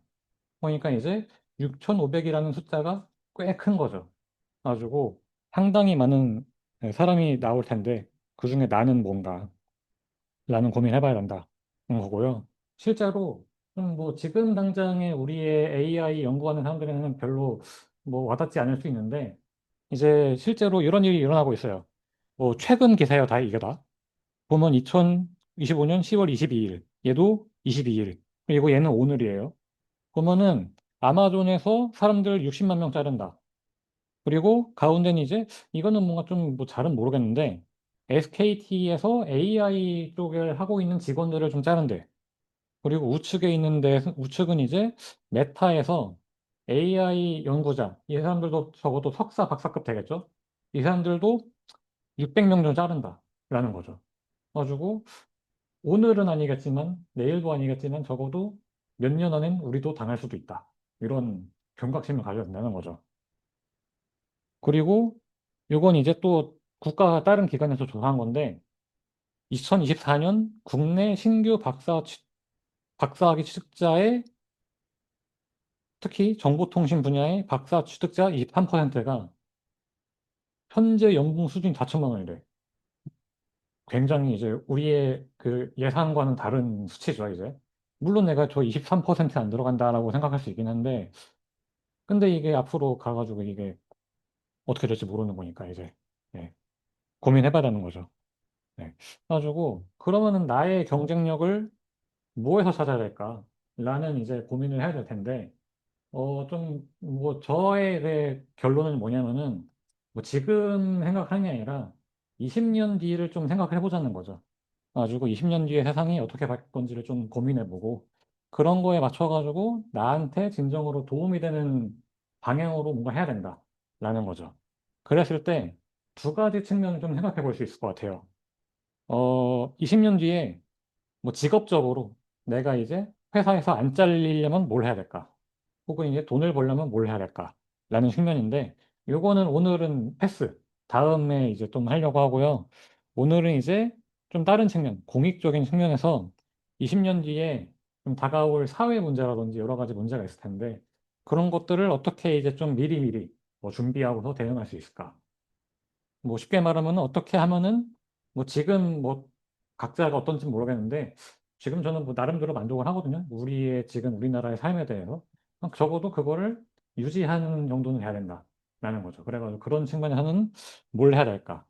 그러니까 이제 6,500이라는 숫자가 꽤 큰 거죠. 가지고 상당히 많은 사람이 나올 텐데 그중에 나는 뭔가 라는 고민을 해봐야 된다는 거고요. 실제로 좀 뭐 지금 당장에 우리의 AI 연구하는 사람들에는 별로 뭐 와닿지 않을 수 있는데 이제 실제로 이런 일이 일어나고 있어요. 뭐 최근 기사예요, 다 이게 다. 보면 2025년 10월 22일, 얘도 22일, 그리고 얘는 오늘이에요. 보면은 아마존에서 사람들 60만 명 자른다. 그리고 가운데는 이제 이거는 뭔가 좀 뭐 잘은 모르겠는데 SKT에서 AI 쪽을 하고 있는 직원들을 좀 자른대. 그리고 우측에 있는데 우측은 이제 메타에서 AI 연구자, 이 사람들도 적어도 석사, 박사급 되겠죠? 이 사람들도 600명 좀 자른다라는 거죠. 가지고 오늘은 아니겠지만 내일도 아니겠지만 적어도 몇 년 안엔 우리도 당할 수도 있다. 이런 경각심을 가져야 된다는 거죠. 그리고 요건 이제 또 국가 다른 기관에서 조사한 건데 2024년 국내 신규 박사학위 취득자의 특히 정보통신 분야의 박사 취득자 23%가 현재 연봉 수준이 4천만 원이래. 굉장히 이제 우리의 그 예상과는 다른 수치죠, 이제. 물론 내가 저 23%안 들어간다라고 생각할 수 있긴 한데, 근데 이게 앞으로 가가지고 이게 어떻게 될지 모르는 거니까 이제, 예, 고민해봐야 되는 거죠. 네. 그래가지고, 그러면은 나의 경쟁력을 뭐에서 찾아야 될까? 라는 이제 고민을 해야 될 텐데, 뭐, 저의 그 결론은 뭐냐면은, 뭐, 지금 생각하는 게 아니라 20년 뒤를 좀 생각해 보자는 거죠. 가지고 20년 뒤에 세상이 어떻게 바뀔 건지를 좀 고민해보고 그런 거에 맞춰가지고 나한테 진정으로 도움이 되는 방향으로 뭔가 해야 된다라는 거죠. 그랬을 때 두 가지 측면을 좀 생각해 볼 수 있을 것 같아요. 20년 뒤에 뭐 직업적으로 내가 이제 회사에서 안 잘리려면 뭘 해야 될까? 혹은 이제 돈을 벌려면 뭘 해야 될까? 라는 측면인데, 요거는 오늘은 패스. 다음에 이제 좀 하려고 하고요. 오늘은 이제 좀 다른 측면, 공익적인 측면에서 20년 뒤에 좀 다가올 사회 문제라든지 여러 가지 문제가 있을 텐데, 그런 것들을 어떻게 이제 좀 미리미리 뭐 준비하고서 대응할 수 있을까? 뭐 쉽게 말하면 어떻게 하면은 뭐 지금 뭐 각자가 어떤지 모르겠는데 지금 저는 뭐 나름대로 만족을 하거든요. 우리의 지금 우리나라의 삶에 대해서 적어도 그거를 유지하는 정도는 해야 된다. 라는 거죠. 그래가지고 그런 측면에서는 뭘 해야 될까?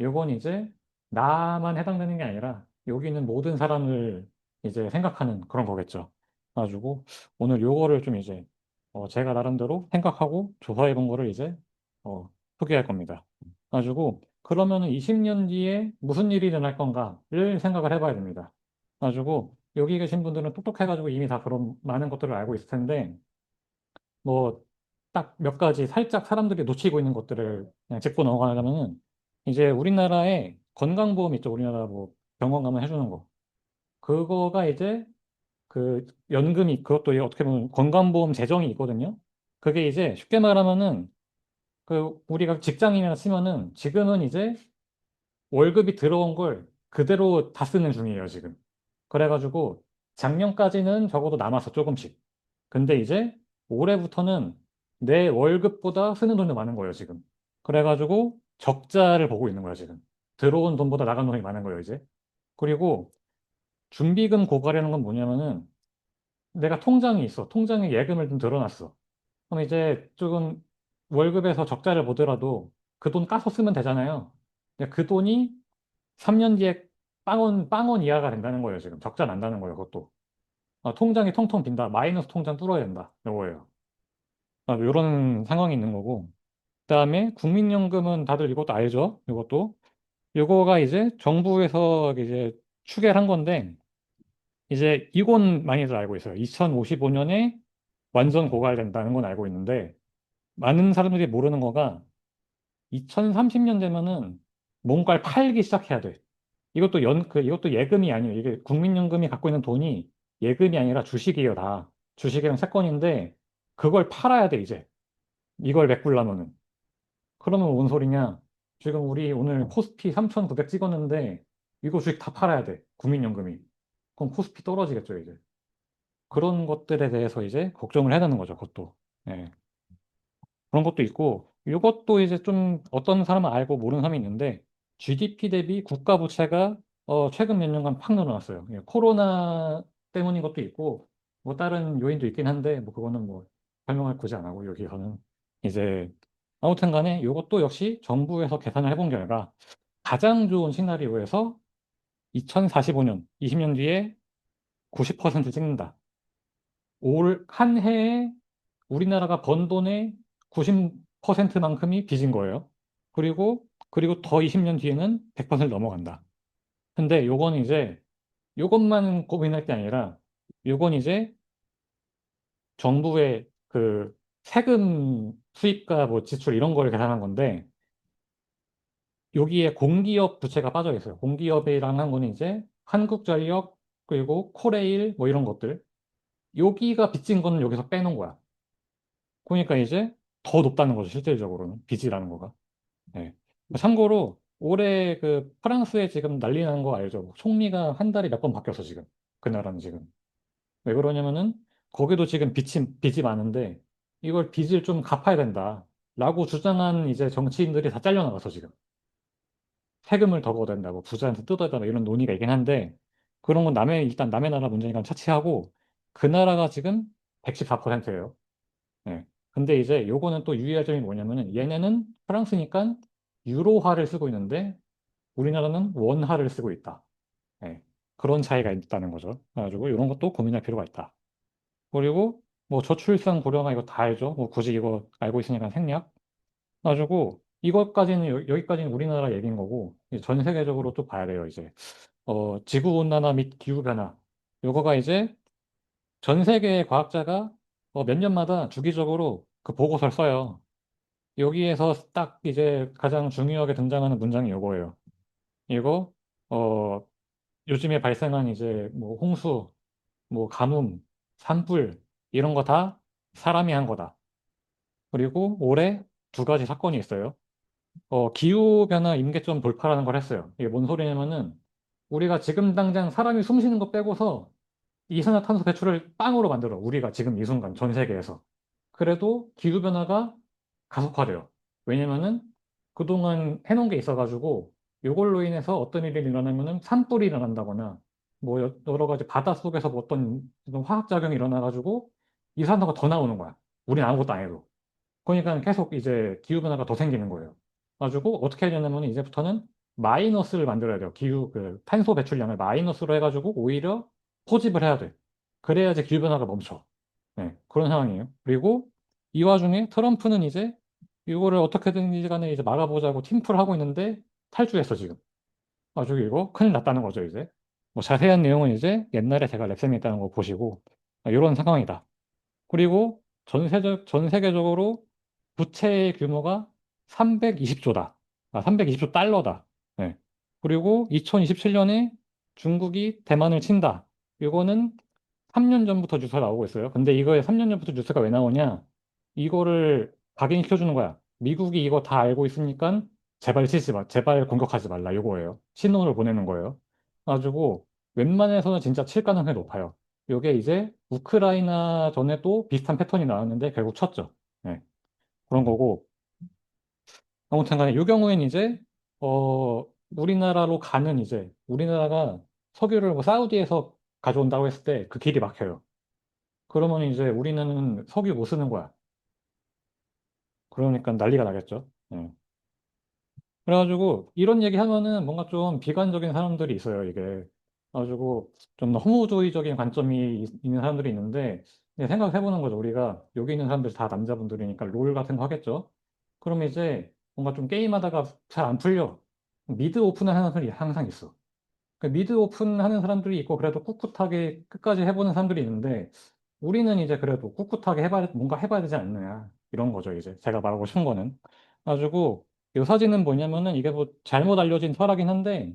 요건 이제 나만 해당되는 게 아니라 여기 있는 모든 사람을 이제 생각하는 그런 거겠죠. 그래가지고 오늘 요거를 좀 이제 제가 나름대로 생각하고 조사해 본 거를 이제 소개할 겁니다. 그래가지고 그러면은 20년 뒤에 무슨 일이 일어날 건가를 생각을 해봐야 됩니다. 그래가지고 여기 계신 분들은 똑똑해가지고 이미 다 그런 많은 것들을 알고 있을 텐데 뭐 딱 몇 가지 살짝 사람들이 놓치고 있는 것들을 그냥 짚고 넘어가려면은 이제 우리나라에 건강보험 있죠. 우리나라 뭐 병원 가면 해주는 거. 그거가 이제 그 연금이 그것도 어떻게 보면 건강보험 재정이 있거든요. 그게 이제 쉽게 말하면은 그 우리가 직장인이나 치면은 지금은 이제 월급이 들어온 걸 그대로 다 쓰는 중이에요, 지금. 그래가지고 작년까지는 적어도 남았어, 조금씩. 근데 이제 올해부터는 내 월급보다 쓰는 돈이 많은 거예요, 지금. 그래가지고 적자를 보고 있는 거야, 지금. 들어온 돈보다 나간 돈이 많은 거예요, 이제. 그리고 준비금 고갈이라는 건 뭐냐면은 내가 통장이 있어. 통장에 예금을 좀 들어놨어. 그럼 이제 조금 월급에서 적자를 보더라도 그 돈 까서 쓰면 되잖아요. 근데 그 돈이 3년 뒤에 빵원 이하가 된다는 거예요, 지금. 적자 난다는 거예요, 그것도. 통장이 텅텅 빈다. 마이너스 통장 뚫어야 된다. 이거예요. 이런 상황이 있는 거고. 그다음에 국민연금은 다들 이것도 알죠? 이것도. 이거가 이제 정부에서 이제 추계를 한 건데, 이제 이건 많이들 알고 있어요. 2055년에 완전 고갈된다는 건 알고 있는데, 많은 사람들이 모르는 거가 2030년 되면은 뭔가를 팔기 시작해야 돼. 이것도 예금이 아니에요. 이게 국민연금이 갖고 있는 돈이 예금이 아니라 주식이에요, 다. 주식이랑 채권인데, 그걸 팔아야 돼, 이제. 이걸 메꾸려면은. 그러면 뭔 소리냐? 지금 우리 오늘 코스피 3,900 찍었는데, 이거 주식 다 팔아야 돼, 국민연금이. 그럼 코스피 떨어지겠죠, 이제. 그런 것들에 대해서 이제 걱정을 해야 되는 거죠, 그것도. 예. 그런 것도 있고, 이것도 이제 좀 어떤 사람은 알고 모르는 사람이 있는데, GDP 대비 국가 부채가 최근 몇 년간 팍 늘어났어요. 예, 코로나 때문인 것도 있고, 뭐 다른 요인도 있긴 한데, 뭐 그거는 뭐 설명할 거지 안 하고, 여기서는 이제 아무튼 간에 이것도 역시 정부에서 계산을 해본 결과 가장 좋은 시나리오에서 2045년, 20년 뒤에 90% 찍는다. 올 한 해에 우리나라가 번 돈의 90%만큼이 빚인 거예요. 그리고 더 20년 뒤에는 100% 넘어간다. 근데 요건 이제 요것만 고민할 게 아니라 요건 이제 정부의 그 세금 수입과 뭐 지출 이런 걸 계산한 건데 여기에 공기업 부채가 빠져 있어요. 공기업이랑 한 거는 이제 한국전력 그리고 코레일 뭐 이런 것들 여기가 빚진 거는 여기서 빼놓은 거야. 그러니까 이제 더 높다는 거죠, 실질적으로는. 빚이라는 거가. 네. 참고로, 올해 그 프랑스에 지금 난리 나는 거 알죠? 총리가 한 달에 몇 번 바뀌어서 지금. 그 나라는 지금. 왜 그러냐면은, 거기도 지금 빚이 많은데, 이걸 빚을 좀 갚아야 된다. 라고 주장한 이제 정치인들이 다 잘려나가서 지금. 세금을 더 걷어야 된다고, 부자한테 뜯어야 된다, 이런 논의가 있긴 한데, 그런 건 일단 남의 나라 문제니까 차치하고, 그 나라가 지금 114%예요. 네. 근데 이제 요거는 또 유의할 점이 뭐냐면은 얘네는 프랑스니까 유로화를 쓰고 있는데 우리나라는 원화를 쓰고 있다. 네. 그런 차이가 있다는 거죠. 그래가지고 이런 것도 고민할 필요가 있다. 그리고 뭐 저출산 고령화 이거 다 알죠? 뭐 굳이 이거 알고 있으니까 생략. 그래가지고 이것까지는 여기까지는 우리나라 얘기인 거고 이제 전 세계적으로 또 봐야 돼요. 이제 지구 온난화 및 기후 변화. 요거가 이제 전 세계의 과학자가 몇 년마다 주기적으로 그 보고서를 써요. 여기에서 딱 이제 가장 중요하게 등장하는 문장이 이거예요. 이거, 어, 요즘에 발생한 이제 뭐 홍수, 뭐 가뭄, 산불, 이런 거 다 사람이 한 거다. 그리고 올해 두 가지 사건이 있어요. 기후변화 임계점 돌파라는 걸 했어요. 이게 뭔 소리냐면은 우리가 지금 당장 사람이 숨 쉬는 거 빼고서 이산화탄소 배출을 빵으로 만들어. 우리가 지금 이 순간 전 세계에서. 그래도 기후변화가 가속화돼요. 왜냐면은 그동안 해놓은 게 있어가지고 이걸로 인해서 어떤 일이 일어나면은 산불이 일어난다거나 뭐 여러 가지 바닷속에서 뭐 어떤 화학작용이 일어나가지고 이산화가 더 나오는 거야. 우린 아무것도 안 해도. 그러니까 계속 이제 기후변화가 더 생기는 거예요. 가지고 어떻게 해야 되냐면 이제부터는 마이너스를 만들어야 돼요. 그 탄소 배출량을 마이너스로 해가지고 오히려 포집을 해야 돼. 그래야지 기후변화가 멈춰. 네, 그런 상황이에요. 그리고 이 와중에 트럼프는 이제 이거를 어떻게든지 간에 이제 막아보자고 팀플 하고 있는데 탈주했어, 지금. 가지고 이거 큰일 났다는 거죠, 이제. 뭐 자세한 내용은 이제 옛날에 제가 랩셈이 있다는 거 보시고, 이런 상황이다. 그리고 전 세계적으로 부채의 규모가 320조다. 320조 달러다. 네. 그리고 2027년에 중국이 대만을 친다. 이거는 3년 전부터 뉴스가 나오고 있어요. 근데 이거에 3년 전부터 뉴스가 왜 나오냐? 이거를 각인시켜주는 거야. 미국이 이거 다 알고 있으니까 제발 치지 마, 제발 공격하지 말라. 이거예요. 신호를 보내는 거예요. 가지고 웬만해서는 진짜 칠 가능성이 높아요. 이게 이제 우크라이나 전에 또 비슷한 패턴이 나왔는데 결국 쳤죠. 네. 그런 거고. 아무튼 간에 이 경우에는 이제 우리나라로 가는 이제 우리나라가 석유를 뭐 사우디에서 가져온다고 했을 때 그 길이 막혀요. 그러면 이제 우리는 석유 못 쓰는 거야. 그러니까 난리가 나겠죠. 예. 그래가지고 이런 얘기 하면은 뭔가 좀 비관적인 사람들이 있어요, 이게. 그래가지고 좀 허무주의적인 관점이 있는 사람들이 있는데 그냥 생각해보는 거죠. 우리가 여기 있는 사람들 다 남자분들이니까 롤 같은 거 하겠죠. 그럼 이제 뭔가 좀 게임하다가 잘 안 풀려. 미드 오픈을 하는 사람이 항상 있어. 그 미드 오픈 하는 사람들이 있고 그래도 꿋꿋하게 끝까지 해보는 사람들이 있는데 우리는 이제 그래도 꿋꿋하게 뭔가 해봐야 되지 않느냐 이런 거죠 이제 제가 말하고 싶은 거는 가지고 이 사진은 뭐냐면은 이게 뭐 잘못 알려진 설화긴 한데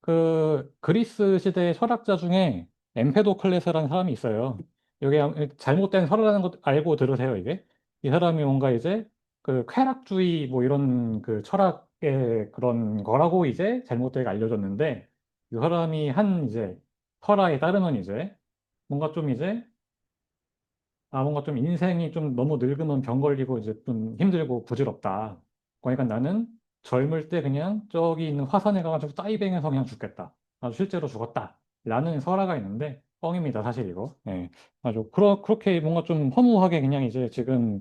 그 그리스 시대 철학자 중에 엠페도클레스라는 사람이 있어요. 이게 잘못된 설화라는 것 알고 들으세요 이게 이 사람이 뭔가 이제 그 쾌락주의 뭐 이런 그 철학의 그런 거라고 이제 잘못되게 알려졌는데 이 사람이 한 이제 설화에 따르면 이제 뭔가 좀 이제 뭔가 좀 인생이 좀 너무 늙으면 병 걸리고 이제 좀 힘들고 부질없다. 그러니까 나는 젊을 때 그냥 저기 있는 화산에 가가지고 다이빙해서 그냥 죽겠다. 아주 실제로 죽었다. 라는 설화가 있는데 뻥입니다, 사실 이거. 예. 아주 그렇게 뭔가 좀 허무하게 그냥 이제 지금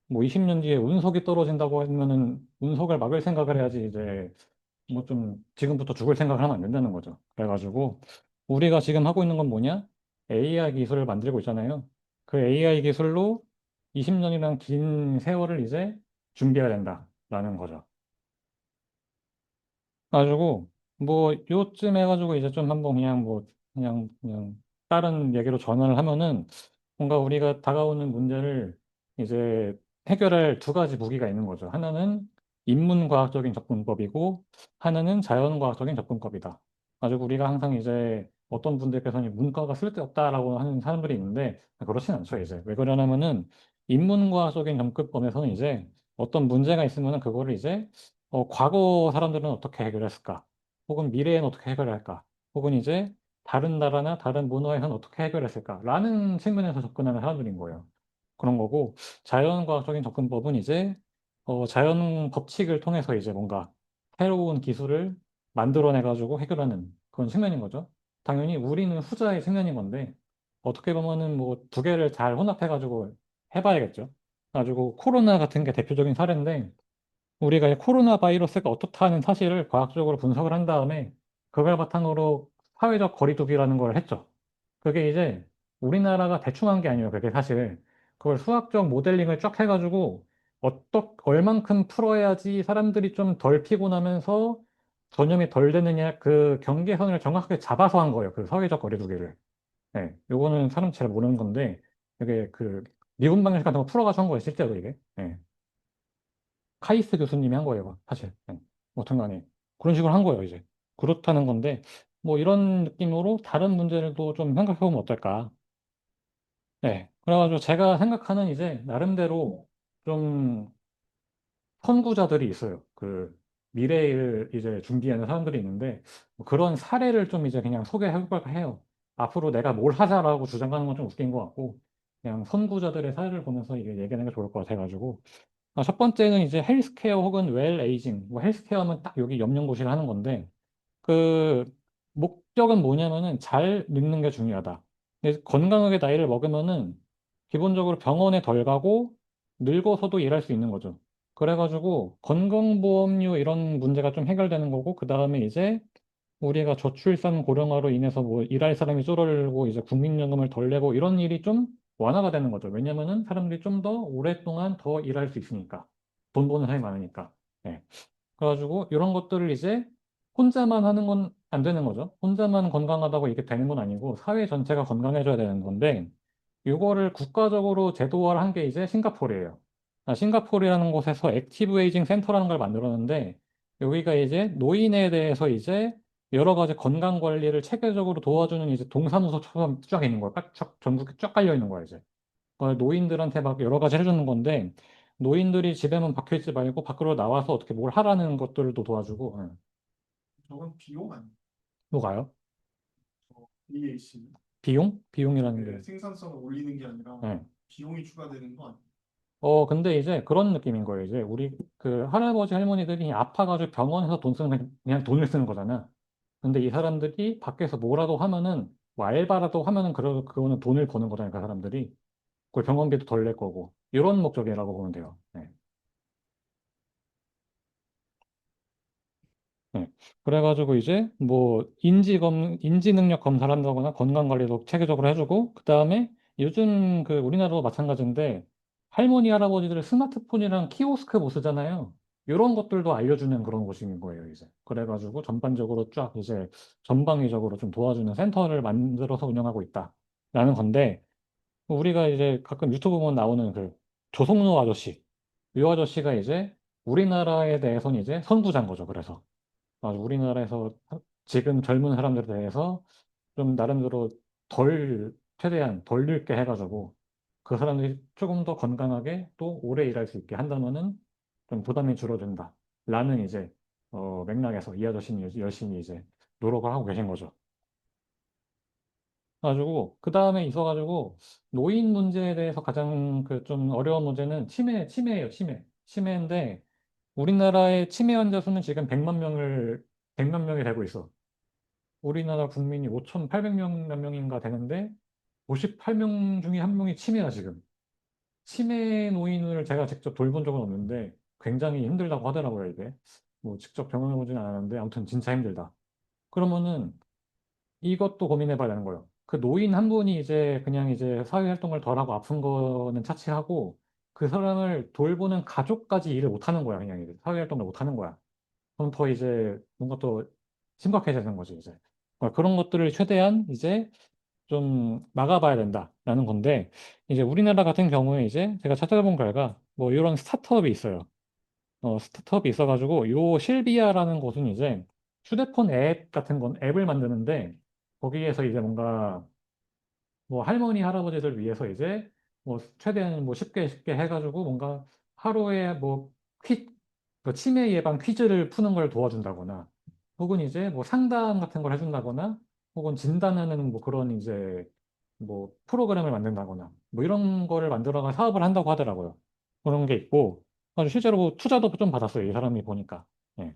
뭐 20년 뒤에 운석이 떨어진다고 하면은 운석을 막을 생각을 해야지 이제 뭐 좀 지금부터 죽을 생각을 하면 안 된다는 거죠. 그래가지고 우리가 지금 하고 있는 건 뭐냐? AI 기술을 만들고 있잖아요. 그 AI 기술로 20년이란 긴 세월을 이제 준비해야 된다라는 거죠. 가지고 뭐 요쯤 해가지고 이제 좀 한번 그냥 뭐 그냥 다른 얘기로 전환을 하면은 뭔가 우리가 다가오는 문제를 이제 해결할 두 가지 무기가 있는 거죠. 하나는 인문과학적인 접근법이고 하나는 자연과학적인 접근법이다. 가지고 우리가 항상 이제 어떤 분들께서는 문과가 쓸데없다라고 하는 사람들이 있는데 그렇진 않죠. 이제 왜 그러냐면은 인문과학적인 접근법에서는 이제 어떤 문제가 있으면은 그거를 이제 과거 사람들은 어떻게 해결했을까? 혹은 미래에는 어떻게 해결할까? 혹은 이제 다른 나라나 다른 문화에서는 어떻게 해결했을까? 라는 측면에서 접근하는 사람들인 거예요. 그런 거고, 자연과학적인 접근법은 이제, 자연 법칙을 통해서 이제 뭔가 새로운 기술을 만들어내가지고 해결하는 그런 측면인 거죠. 당연히 우리는 후자의 측면인 건데, 어떻게 보면은 뭐 두 개를 잘 혼합해가지고 해봐야겠죠. 가지고 코로나 같은 게 대표적인 사례인데, 우리가 이 코로나 바이러스가 어떻다는 사실을 과학적으로 분석을 한 다음에 그걸 바탕으로 사회적 거리두기라는 걸 했죠. 그게 이제 우리나라가 대충 한 게 아니에요. 그게 사실 그걸 수학적 모델링을 쫙 해가지고 얼만큼 풀어야지 사람들이 좀 덜 피곤하면서 전염이 덜 되느냐 그 경계선을 정확하게 잡아서 한 거예요. 그 사회적 거리두기를. 네, 요거는 사람 잘 모르는 건데 이게 그 미분 방식 같은 거 풀어가지고 한 거예요. 실제로 이게. 네. 카이스트 교수님이 한 거예요, 사실. 네. 어떤 간에. 그런 식으로 한 거예요, 이제. 그렇다는 건데, 뭐 이런 느낌으로 다른 문제들도 좀 생각해 보면 어떨까. 네. 그래가지고 제가 생각하는 이제 나름대로 좀 선구자들이 있어요. 그 미래를 이제 준비하는 사람들이 있는데, 뭐 그런 사례를 좀 이제 그냥 소개해 볼까 해요. 앞으로 내가 뭘 하자라고 주장하는 건 좀 웃긴 것 같고, 그냥 선구자들의 사례를 보면서 이게 얘기하는 게 좋을 것 같아가지고, 첫 번째는 이제 헬스케어 혹은 웰 에이징. 뭐 헬스케어 하면 딱 여기 염려고시를 하는 건데 그 목적은 뭐냐면은 잘 늙는 게 중요하다. 근데 건강하게 나이를 먹으면은 기본적으로 병원에 덜 가고 늙어서도 일할 수 있는 거죠. 그래가지고 건강보험료 이런 문제가 좀 해결되는 거고, 그 다음에 이제 우리가 저출산 고령화로 인해서 뭐 일할 사람이 줄어들고 이제 국민연금을 덜 내고 이런 일이 좀 완화가 되는 거죠. 왜냐면은 사람들이 좀 더 오랫동안 더 일할 수 있으니까. 돈 버는 사람이 많으니까. 예. 그래가지고 이런 것들을 이제 혼자만 하는 건 안 되는 거죠. 혼자만 건강하다고 이게 되는 건 아니고 사회 전체가 건강해져야 되는 건데 이거를 국가적으로 제도화를 한 게 이제 싱가포르예요. 싱가포르라는 곳에서 액티브 에이징 센터라는 걸 만들었는데 여기가 이제 노인에 대해서 이제 여러 가지 건강 관리를 체계적으로 도와주는 이제 동사무소처럼 쫙 있는 거야. 쫙 전국에 쫙 깔려 있는 거야 이제. 노인들한테 막 여러 가지 해주는 건데 노인들이 집에만 박혀 있지 말고 밖으로 나와서 어떻게 뭘 하라는 것들도 도와주고. 응. 저건 비용 아니에요? 뭐가요? VAC. 비용? 비용이라는 게. 생산성을 올리는 게 아니라 네. 비용이 추가되는 거 아니에요? 근데 이제 그런 느낌인 거예요. 이제 우리 그 할아버지 할머니들이 아파가지고 병원에서 돈 쓰는 그냥 돈을 쓰는 거잖아. 근데 이 사람들이 밖에서 뭐라도 하면은 뭐 알바라도 하면은 그거는 돈을 버는 거잖아요. 그 사람들이. 그 병원비도 덜 낼 거고. 이런 목적이라고 보면 돼요. 네. 네. 그래가지고 이제 뭐 인지 능력 검사를 한다거나 건강 관리도 체계적으로 해주고 그 다음에 요즘 그 우리나라도 마찬가지인데 할머니 할아버지들 스마트폰이랑 키오스크 못 쓰잖아요. 이런 것들도 알려주는 그런 곳인 거예요 이제. 그래가지고 전반적으로 쫙 이제 전방위적으로 좀 도와주는 센터를 만들어서 운영하고 있다라는 건데 우리가 이제 가끔 유튜브 보면 나오는 그 조성로 아저씨 이 아저씨가 이제 우리나라에 대해서는 이제 선구자인 거죠. 그래서. 우리나라에서 지금 젊은 사람들에 대해서 좀 나름대로 최대한 덜 늙게 해가지고 그 사람들이 조금 더 건강하게 또 오래 일할 수 있게 한다면은 좀 부담이 줄어든다. 라는 이제 맥락에서 이 아저씨는 열심히 이제 노력을 하고 계신 거죠. 가지고 그 다음에 있어가지고 노인 문제에 대해서 가장 그 좀 어려운 문제는 치매예요, 치매. 치매인데 우리나라의 치매 환자 수는 지금 100만 명이 되고 있어. 우리나라 국민이 5,800명 몇 명인가 되는데 58명 중에 한 명이 치매야 지금. 치매 노인을 제가 직접 돌본 적은 없는데 굉장히 힘들다고 하더라고요 이게. 뭐 직접 병원에 오진 않았는데 아무튼 진짜 힘들다. 그러면은 이것도 고민해 봐야 되는 거예요. 그 노인 한 분이 이제 그냥 이제 사회활동을 덜 하고 아픈 거는 차치하고 그 사람을 돌보는 가족까지 일을 못 하는 거야 그냥 이제 사회활동을 못 하는 거야. 그럼 더 이제 뭔가 또 심각해지는 거지, 이제. 그런 것들을 최대한 이제 좀 막아봐야 된다라는 건데, 이제 우리나라 같은 경우에 이제 제가 찾아본 결과 뭐 이런 스타트업이 있어요. 스타트업이 있어가지고 요 실비아라는 곳은 이제 휴대폰 앱 같은 건 앱을 만드는데 거기에서 이제 뭔가 뭐 할머니 할아버지들 위해서 이제 뭐 최대한 뭐 쉽게 해가지고 뭔가 하루에 뭐 그 치매 예방 퀴즈를 푸는 걸 도와준다거나 혹은 이제 뭐 상담 같은 걸 해준다거나 혹은 진단하는 뭐 그런 이제 뭐 프로그램을 만든다거나 뭐 이런 거를 만들어가 사업을 한다고 하더라고요. 그런 게 있고 아주 실제로 뭐 투자도 좀 받았어요. 이 사람이 보니까. 예.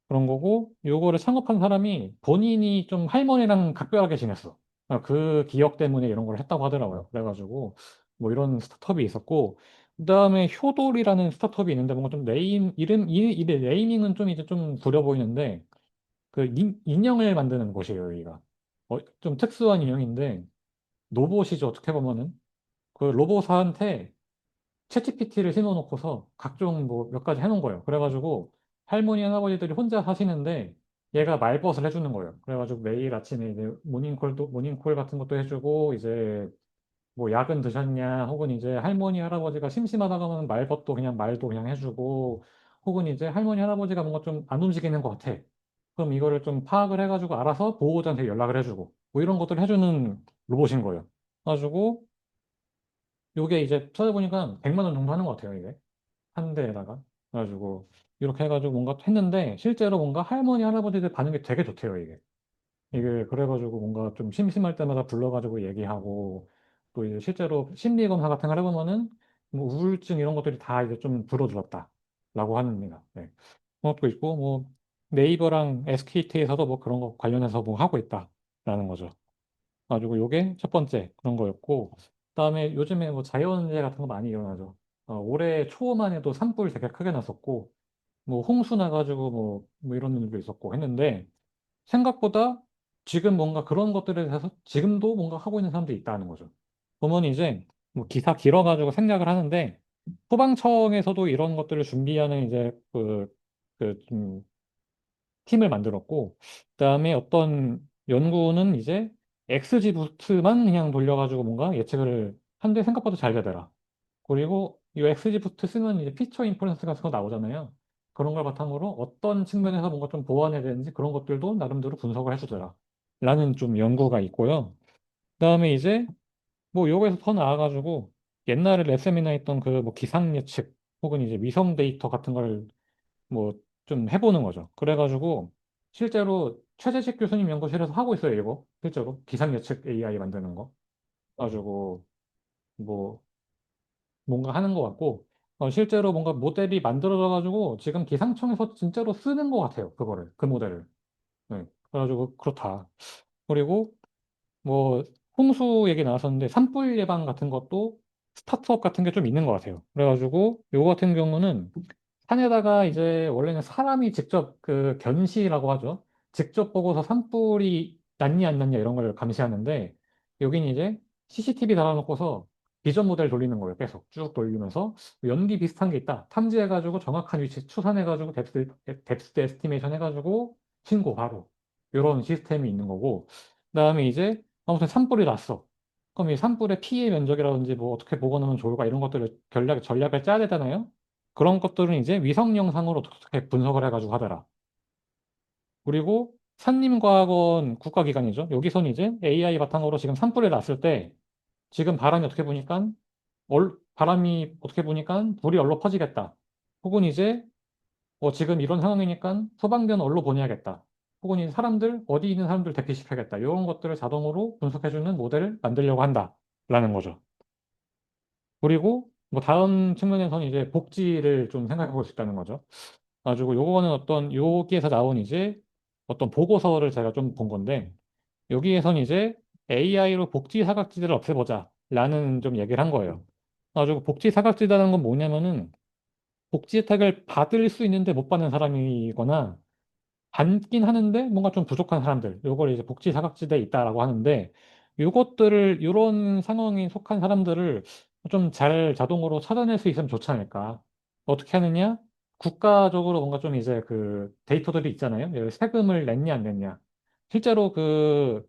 그런 거고, 요거를 창업한 사람이 본인이 좀 할머니랑 각별하게 지냈어. 그 기억 때문에 이런 걸 했다고 하더라고요. 그래가지고, 뭐 이런 스타트업이 있었고, 그 다음에 효돌이라는 스타트업이 있는데 뭔가 좀 이 네이밍은 좀 이제 좀 구려 보이는데, 그 인형을 만드는 곳이에요, 여기가. 좀 특수한 인형인데, 로봇이죠, 어떻게 보면은. 그 로봇한테 챗GPT를 심어놓고서 각종 뭐 몇 가지 해놓은 거예요. 그래가지고 할머니 할아버지들이 혼자 사시는데 얘가 말벗을 해주는 거예요. 그래가지고 매일 아침에 이제 모닝콜 같은 것도 해주고 이제 뭐 약은 드셨냐 혹은 이제 할머니 할아버지가 심심하다가 하면 말벗도 그냥 말도 그냥 해주고 혹은 이제 할머니 할아버지가 뭔가 좀 안 움직이는 것 같아. 그럼 이거를 좀 파악을 해가지고 알아서 보호자한테 연락을 해주고 뭐 이런 것들을 해주는 로봇인 거예요. 그래가지고 요게 이제 찾아보니까 100만 원 정도 하는 것 같아요, 이게. 한 대에다가. 그래가지고, 이렇게 해가지고 뭔가 했는데, 실제로 뭔가 할머니, 할아버지들 반응이 되게 좋대요, 이게. 이게, 그래가지고 뭔가 좀 심심할 때마다 불러가지고 얘기하고, 또 이제 실제로 심리검사 같은 걸 해보면은, 뭐 우울증 이런 것들이 다 이제 좀 줄어들었다. 라고 합니다. 네. 그것도 있고, 뭐, 네이버랑 SKT에서도 뭐 그런 거 관련해서 뭐 하고 있다. 라는 거죠. 가지고 요게 첫 번째 그런 거였고, 그다음에 요즘에 뭐 자연재해 같은 거 많이 일어나죠. 올해 초만 해도 산불 되게 크게 났었고, 뭐 홍수 나가지고 뭐 이런 일도 있었고 했는데, 생각보다 지금 뭔가 그런 것들에 대해서 지금도 뭔가 하고 있는 사람들이 있다는 거죠. 보면 이제 뭐 기사 길어가지고 생략을 하는데, 소방청에서도 이런 것들을 준비하는 이제 좀 팀을 만들었고, 그다음에 어떤 연구는 이제 XGBoost만 그냥 돌려가지고 뭔가 예측을 한데 생각보다 잘 되더라. 그리고 이 XGBoost 쓰면 이제 피처 인퍼런스 같은 거 나오잖아요. 그런 걸 바탕으로 어떤 측면에서 뭔가 좀 보완해야 되는지 그런 것들도 나름대로 분석을 해주더라. 라는 좀 연구가 있고요. 그다음에 이제 뭐 요거에서 더 나아가지고 옛날에 랩세미나 했던 그 뭐 기상 예측 혹은 이제 위성 데이터 같은 걸 뭐 좀 해보는 거죠. 그래가지고 실제로 최재식 교수님 연구실에서 하고 있어요, 이거. 실제로 기상 예측 AI 만드는 거. 가지고 뭐 뭔가 하는 것 같고 실제로 뭔가 모델이 만들어져가지고 지금 기상청에서 진짜로 쓰는 것 같아요, 그거를 그 모델을. 네. 그래가지고 그렇다. 그리고 뭐 홍수 얘기 나왔었는데 산불 예방 같은 것도 스타트업 같은 게 좀 있는 것 같아요. 그래가지고 요거 같은 경우는 산에다가 이제 원래는 사람이 직접 그 견시라고 하죠. 직접 보고서 산불이 났냐 안 났냐 이런 걸 감시하는데 여기는 이제 CCTV 달아놓고서 비전 모델 돌리는 거예요. 계속 쭉 돌리면서 연기 비슷한 게 있다. 탐지해가지고 정확한 위치 추산해가지고 뎁스 에스티메이션 해가지고 신고 바로 이런 시스템이 있는 거고 그다음에 이제 아무튼 산불이 났어. 그럼 이 산불의 피해 면적이라든지 뭐 어떻게 보관하면 좋을까 이런 것들을 전략을 짜야 되잖아요. 그런 것들은 이제 위성 영상으로 어떻게 분석을 해가지고 하더라. 그리고 산림과학원 국가기관이죠. 여기서는 이제 AI 바탕으로 지금 산불이 났을 때 지금 바람이 어떻게 보니까 바람이 어떻게 보니까 불이 얼로 퍼지겠다. 혹은 이제 지금 이런 상황이니까 소방대는 얼로 보내야겠다. 혹은 이 사람들 어디 있는 사람들 대피시켜야겠다. 이런 것들을 자동으로 분석해주는 모델을 만들려고 한다라는 거죠. 그리고 뭐 다음 측면에서는 이제 복지를 좀 생각해 볼 수 있다는 거죠. 가지고 요거는 여기에서 나온 이제 어떤 보고서를 제가 좀 본 건데 여기에선 이제 AI로 복지 사각지대를 없애보자 라는 좀 얘기를 한 거예요. 가지고 복지 사각지대라는 건 뭐냐면은 복지 혜택을 받을 수 있는데 못 받는 사람이거나 받긴 하는데 뭔가 좀 부족한 사람들 요걸 이제 복지 사각지대에 있다라고 하는데 요것들을 요런 상황에 속한 사람들을 좀 잘 자동으로 찾아낼 수 있으면 좋지 않을까. 어떻게 하느냐? 국가적으로 뭔가 좀 이제 그 데이터들이 있잖아요. 세금을 냈냐 안 냈냐. 실제로 그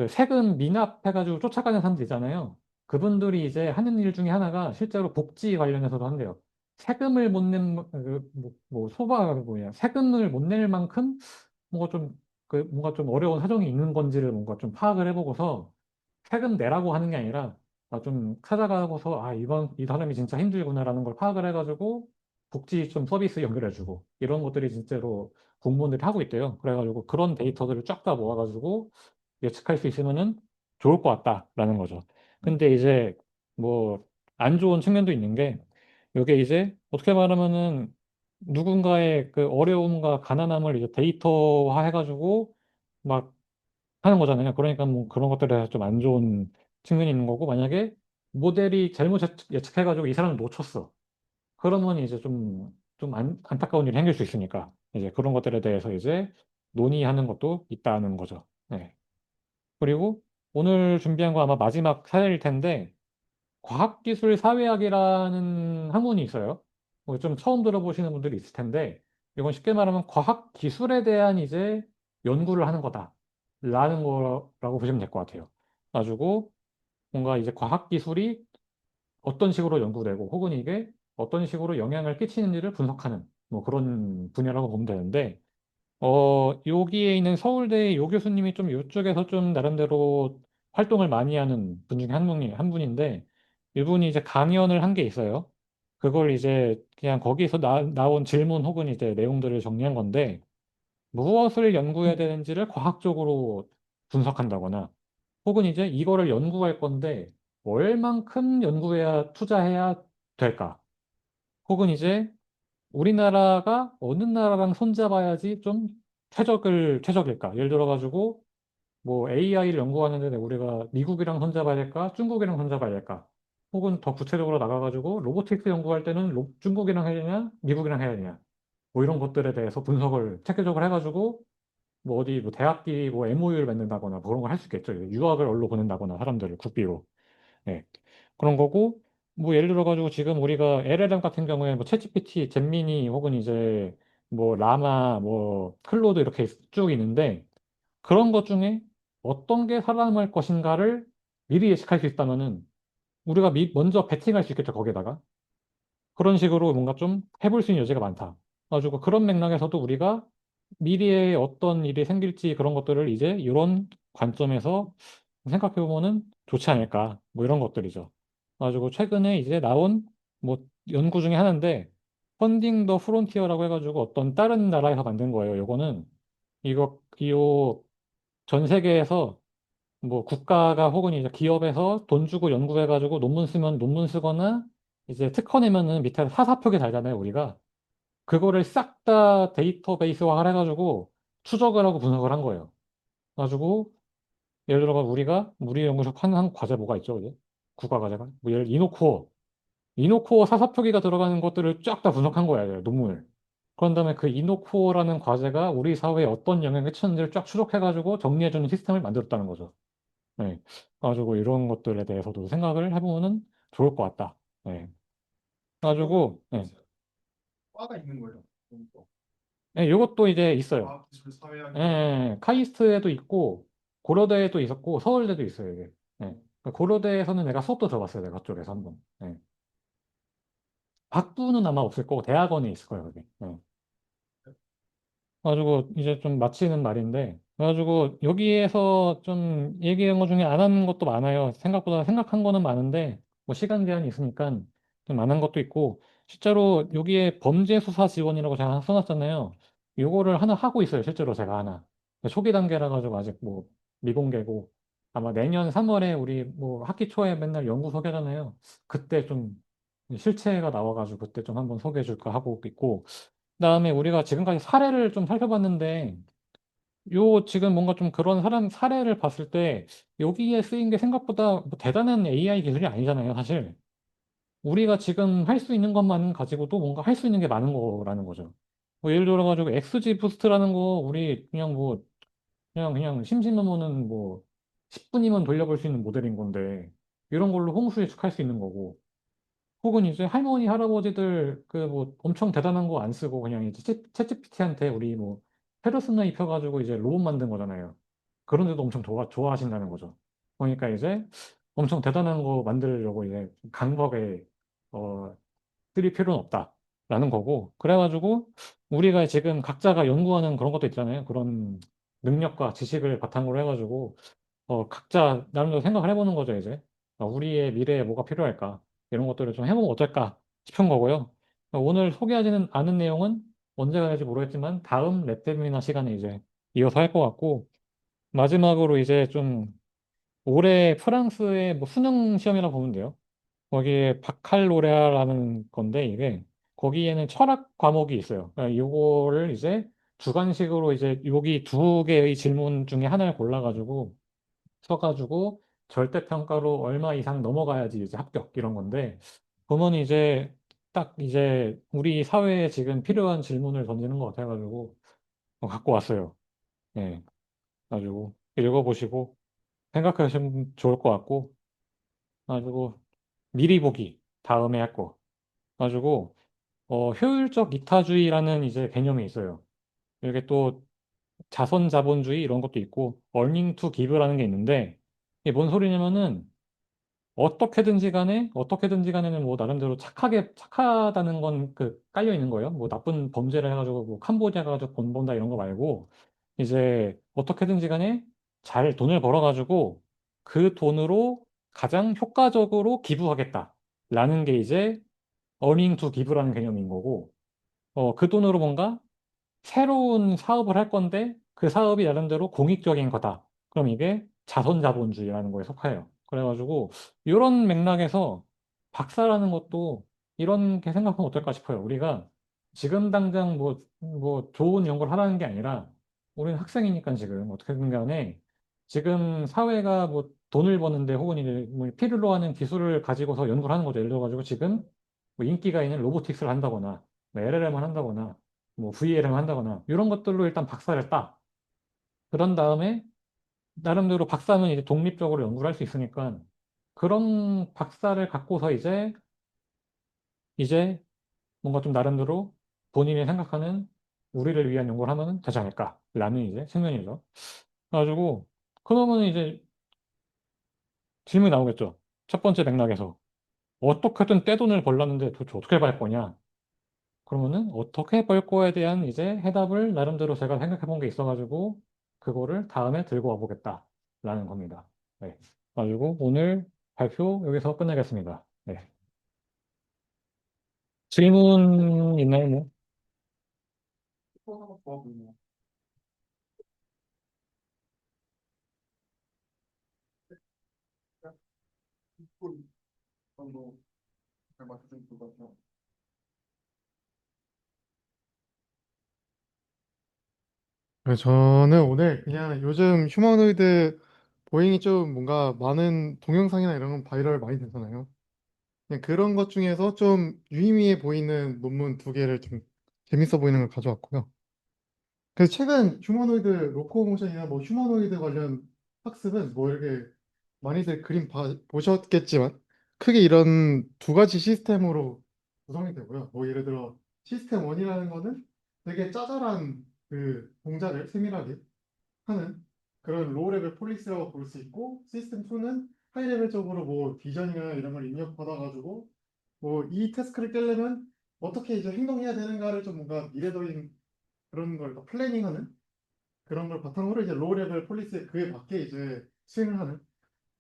세금 미납해가지고 쫓아가는 사람들 있잖아요. 그분들이 이제 하는 일 중에 하나가 실제로 복지 관련해서도 한대요. 세금을 못 낸, 세금을 못 낼 만큼 뭔가 좀, 뭔가 좀 어려운 사정이 있는 건지를 뭔가 좀 파악을 해보고서 세금 내라고 하는 게 아니라 좀 찾아가고서 이 사람이 진짜 힘들구나라는 걸 파악을 해가지고 복지 좀 서비스 연결해주고 이런 것들이 진짜로 공무원들이 하고 있대요. 그래가지고 그런 데이터들을 쫙 다 모아가지고 예측할 수 있으면은 좋을 것 같다라는 거죠. 근데 이제 뭐 안 좋은 측면도 있는 게 이게 이제 어떻게 말하면은 누군가의 그 어려움과 가난함을 이제 데이터화 해가지고 막 하는 거잖아요. 그러니까 뭐 그런 것들에 대해서 좀 안 좋은 측면이 있는 거고 만약에 모델이 잘못 예측해가지고 이 사람을 놓쳤어. 그러면 이제 좀 안타까운 일이 생길 수 있으니까 이제 그런 것들에 대해서 이제 논의하는 것도 있다는 거죠. 네. 그리고 오늘 준비한 거 아마 마지막 사례일 텐데, 과학기술 사회학이라는 학문이 있어요. 뭐좀 처음 들어보시는 분들이 있을 텐데, 이건 쉽게 말하면 과학기술에 대한 이제 연구를 하는 거다. 라는 거라고 보시면 될 것 같아요. 가지고 뭔가 이제 과학기술이 어떤 식으로 연구되고, 혹은 이게 어떤 식으로 영향을 끼치는지를 분석하는 뭐 그런 분야라고 보면 되는데, 여기에 있는 서울대 요 교수님이 좀 이쪽에서 좀 나름대로 활동을 많이 하는 분 중에 한 분인데, 이분이 이제 강연을 한 게 있어요. 그걸 이제 그냥 거기서 나온 질문 혹은 이제 내용들을 정리한 건데, 무엇을 연구해야 되는지를 과학적으로 분석한다거나, 혹은 이제 이거를 연구할 건데, 얼만큼 투자해야 될까? 혹은 이제 우리나라가 어느 나라랑 손잡아야지 좀 최적일까? 예를 들어가지고, 뭐 AI를 연구하는데 우리가 미국이랑 손잡아야 될까? 중국이랑 손잡아야 될까? 혹은 더 구체적으로 나가가지고 로보틱스 연구할 때는 중국이랑 해야 되냐, 미국이랑 해야 되냐, 뭐 이런 것들에 대해서 분석을 체계적으로 해가지고 뭐 어디 뭐 대학끼리 뭐 MOU를 맺는다거나 뭐 그런 걸 할 수 있겠죠. 유학을 얼로 보낸다거나 사람들을 국비로. 예. 그런 거고, 뭐 예를 들어가지고 지금 우리가 LLM 같은 경우에 뭐 챗GPT, 잼미니 혹은 이제 뭐 라마, 뭐 클로드 이렇게 쭉 있는데 그런 것 중에 어떤 게 살아남을 것인가를 미리 예측할 수 있다면은 우리가 먼저 베팅할 수 있겠죠, 거기에다가. 그런 식으로 뭔가 좀 해볼 수 있는 여지가 많다. 가지고 그런 맥락에서도 우리가 미래에 어떤 일이 생길지 그런 것들을 이제 이런 관점에서 생각해 보면은 좋지 않을까. 뭐 이런 것들이죠. 가지고 최근에 이제 나온 뭐 연구 중에 하나인데 펀딩 더 프론티어라고 해가지고 어떤 다른 나라에서 만든 거예요. 요거는 이요 전 세계에서 뭐 국가가 혹은 이제 기업에서 돈 주고 연구해가지고 논문 쓰면 논문 쓰거나 이제 특허 내면은 밑에 사사표기 달잖아요, 우리가. 그거를 싹 다 데이터베이스화 해가지고 추적을 하고 분석을 한 거예요. 가지고 예를 들어가 우리가 우리 연구소 하는 과제 뭐가 있죠, 그죠? 국가 과제가. 뭐 예를 이노코어 사사표기가 들어가는 것들을 쫙 다 분석한 거야, 논문을. 그런 다음에 그 이노코어라는 과제가 우리 사회에 어떤 영향을 끼쳤는지를 쫙 추적해가지고 정리해주는 시스템을 만들었다는 거죠. 네. 가지고 이런 것들에 대해서도 생각을 해보면은 좋을 것 같다. 네. 가지고, 네. 과가 있는 거예요. 또 네, 이것도 이제 있어요. 과학기술 사회학 예, 예, 카이스트에도 있고, 고려대에도 있었고, 서울대도 있어요, 이게. 예. 그 고려대에서는 내가 수업도 들어봤어요, 내가 그쪽에서 한번. 예. 학부는 아마 없을 거고, 대학원에 있을 거예요, 그게. 예. 그래가지고 이제 좀 마치는 말인데, 그래가지고 여기에서 좀 얘기한 것 중에 안 한 것도 많아요. 생각보다 생각한 거는 많은데, 뭐 시간 제한이 있으니까 좀 안 한 것도 있고, 실제로 여기에 범죄 수사 지원이라고 제가 하나 써놨잖아요. 요거를 하나 하고 있어요, 실제로 제가 하나. 초기 단계라 가지고 아직 뭐 미공개고, 아마 내년 3월에 우리 뭐 학기 초에 맨날 연구 소개잖아요. 그때 좀 실체가 나와가지고 그때 좀 한번 소개해 줄까 하고 있고, 그다음에 우리가 지금까지 사례를 좀 살펴봤는데, 요 지금 뭔가 좀 그런 사람 사례를 봤을 때 여기에 쓰인 게 생각보다 뭐 대단한 AI 기술이 아니잖아요, 사실. 우리가 지금 할 수 있는 것만 가지고도 뭔가 할 수 있는 게 많은 거라는 거죠. 뭐 예를 들어가지고 XG 부스트라는 거 우리 그냥 뭐 그냥 심심하면은 뭐 10분이면 돌려볼 수 있는 모델인 건데 이런 걸로 홍수 예측할 수 있는 거고. 혹은 이제 할머니, 할아버지들 그 뭐 엄청 대단한 거 안 쓰고 그냥 이제 챗GPT한테 우리 뭐 페르소나 입혀가지고 이제 로봇 만든 거잖아요. 그런데도 엄청 좋아하신다는 거죠. 그러니까 이제 엄청 대단한 거 만들려고 이제 강박에 어, 들일 필요는 없다라는 거고. 그래가지고 우리가 지금 각자가 연구하는 그런 것도 있잖아요. 그런 능력과 지식을 바탕으로 해가지고 각자 나름대로 생각을 해보는 거죠, 이제. 우리의 미래에 뭐가 필요할까? 이런 것들을 좀 해보면 어떨까 싶은 거고요. 오늘 소개하지는 않은 내용은 언제가 될지 모르겠지만 다음 랩 세미나 시간에 이제 이어서 할 것 같고, 마지막으로 이제 좀 올해 프랑스의 뭐 수능 시험이라고 보면 돼요. 거기에 바칼로레아라는 건데 이게 거기에는 철학 과목이 있어요. 그러니까 이거를 이제 주관식으로 이제 여기 두 개의 질문 중에 하나를 골라가지고 써가지고 절대평가로 얼마 이상 넘어가야지 이제 합격 이런 건데 보면 이제 딱 이제 우리 사회에 지금 필요한 질문을 던지는 것 같아가지고 갖고 왔어요. 예. 가지고 읽어보시고 생각하시면 좋을 것 같고 가지고 미리 보기 다음에 할 거. 가지고 효율적 이타주의라는 이제 개념이 있어요. 이게 또 자선 자본주의 이런 것도 있고 earning to give라는 게 있는데 이게 뭔 소리냐면은 어떻게든지 간에는 뭐 나름대로 착하다는 건 그 깔려 있는 거예요. 뭐 나쁜 범죄를 해가지고 뭐 캄보디아 가가지고 돈 번다 이런 거 말고 이제 어떻게든지 간에 잘 돈을 벌어가지고 그 돈으로 가장 효과적으로 기부하겠다라는 게 이제 earning to give라는 개념인 거고 그 돈으로 뭔가 새로운 사업을 할 건데 그 사업이 나름대로 공익적인 거다. 그럼 이게 자선자본주의라는 거에 속해요. 그래가지고 이런 맥락에서 박사라는 것도 이런 게 생각하면 어떨까 싶어요. 우리가 지금 당장 뭐 좋은 연구를 하라는 게 아니라 우리는 학생이니까 지금 어떻게든 간에 지금 사회가 뭐 돈을 버는데 혹은 이제 뭐 필요로 하는 기술을 가지고서 연구를 하는 거죠. 예를 들어가지고 지금 뭐 인기가 있는 로보틱스를 한다거나, 뭐 LLM을 한다거나, 뭐 VLM을 한다거나, 이런 것들로 일단 박사를 따. 그런 다음에 나름대로 박사는 이제 독립적으로 연구를 할 수 있으니까 그런 박사를 갖고서 이제 뭔가 좀 나름대로 본인이 생각하는 우리를 위한 연구를 하면 되지 않을까라는 이제 측면이죠. 그래가지고 그러면 이제 질문이 나오겠죠. 첫 번째 맥락에서 어떻게든 떼돈을 벌랐는데 도대체 어떻게 벌 거냐? 그러면은 어떻게 벌 거에 대한 이제 해답을 나름대로 제가 생각해 본 게 있어가지고 그거를 다음에 들고 와보겠다라는 겁니다. 네. 그리고 오늘 발표 여기서 끝내겠습니다. 네. 질문 있나요, 뭐? 또 하나 더 보면 정도 잘 맞춰준 것 같아요. 저는 오늘 그냥 요즘 휴머노이드 보잉이 좀 뭔가 많은 동영상이나 이런 건 바이럴 많이 되잖아요. 그냥 그런 것 중에서 좀 유의미해 보이는 논문 두 개를 좀 재밌어 보이는 걸 가져왔고요. 그래서 최근 휴머노이드 로코모션이나 뭐 휴머노이드 관련 학습은 뭐 이렇게 많이들 보셨겠지만 크게 이런 두 가지 시스템으로 구성이 되고요. 뭐 예를 들어 시스템 1이라는 거는 되게 짜잘한 그 동작을 세밀하게 하는 그런 로우 레벨 폴리스라고 볼 수 있고, 시스템 2는 하이 레벨적으로 뭐 비전이나 이런 걸 입력받아가지고 뭐 이 태스크를 깨려면 어떻게 이제 행동해야 되는가를 좀 뭔가 미래적인 그런 걸 플래닝하는 그런 걸 바탕으로 이제 로우 레벨 폴리스에 그에 맞게 이제 수행을 하는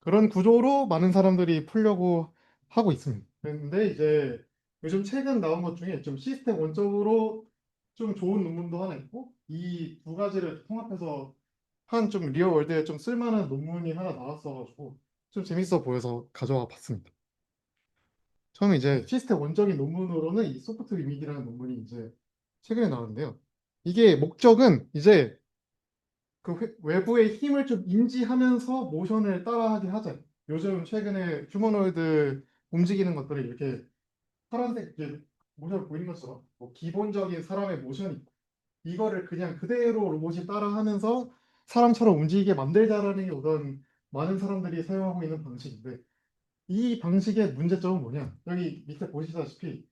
그런 구조로 많은 사람들이 풀려고 하고 있습니다. 그런데 이제 요즘 최근 나온 것 중에 좀 시스템 원적으로 좀 좋은 논문도 하나 있고, 이 두 가지를 통합해서 한 좀 리얼 월드에 좀 쓸만한 논문이 하나 나왔어가지고 좀 재밌어 보여서 가져와 봤습니다. 처음에 이제 시스템 원적인 논문으로는 이 소프트 이미지라는 논문이 이제 최근에 나왔는데요. 이게 목적은 이제 그 외부의 힘을 좀 인지하면서 모션을 따라하게 하자. 요즘 최근에 휴머노이드 움직이는 것들이 이렇게 파란색 이렇게 모션 보이는 것처럼 뭐 기본적인 사람의 모션이 있고, 이거를 그냥 그대로 로봇이 따라하면서 사람처럼 움직이게 만들자라는 게 우선 많은 사람들이 사용하고 있는 방식인데, 이 방식의 문제점은 뭐냐? 여기 밑에 보시다시피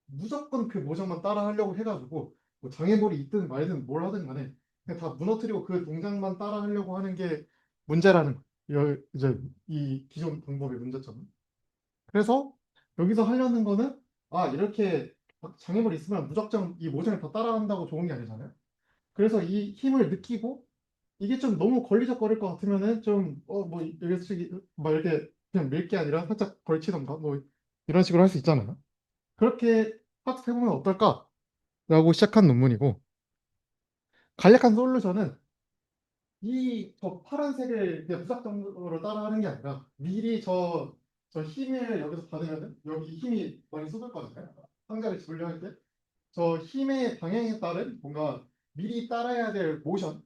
무조건 그 모션만 따라 하려고 해가지고 뭐 장애물이 있든 말든 뭘 하든 간에 그냥 다 무너뜨리고 그 동작만 따라 하려고 하는 게 문제라는 거예요. 이제 이 기존 방법의 문제점은. 그래서 여기서 하려는 거는 이렇게 장애물이 있으면 무작정 이 모션을 다 따라한다고 좋은 게 아니잖아요. 그래서 이 힘을 느끼고 이게 좀 너무 걸리적거릴 것 같으면은 좀 뭐 여기서 막 이렇게 그냥 밀 게 아니라 살짝 걸치던가 뭐 이런 식으로 할 수 있잖아요. 그렇게 학습해보면 어떨까라고 시작한 논문이고, 간략한 솔루션은 이 저 파란색을 그냥 무작정으로 따라하는 게 아니라 미리 저 힘을 여기서 받으면은 여기 힘이 많이 쏟을 거잖아요. 상자를 집으려 할 때 저 힘의 방향에 따른 뭔가 미리 따라야 될 모션을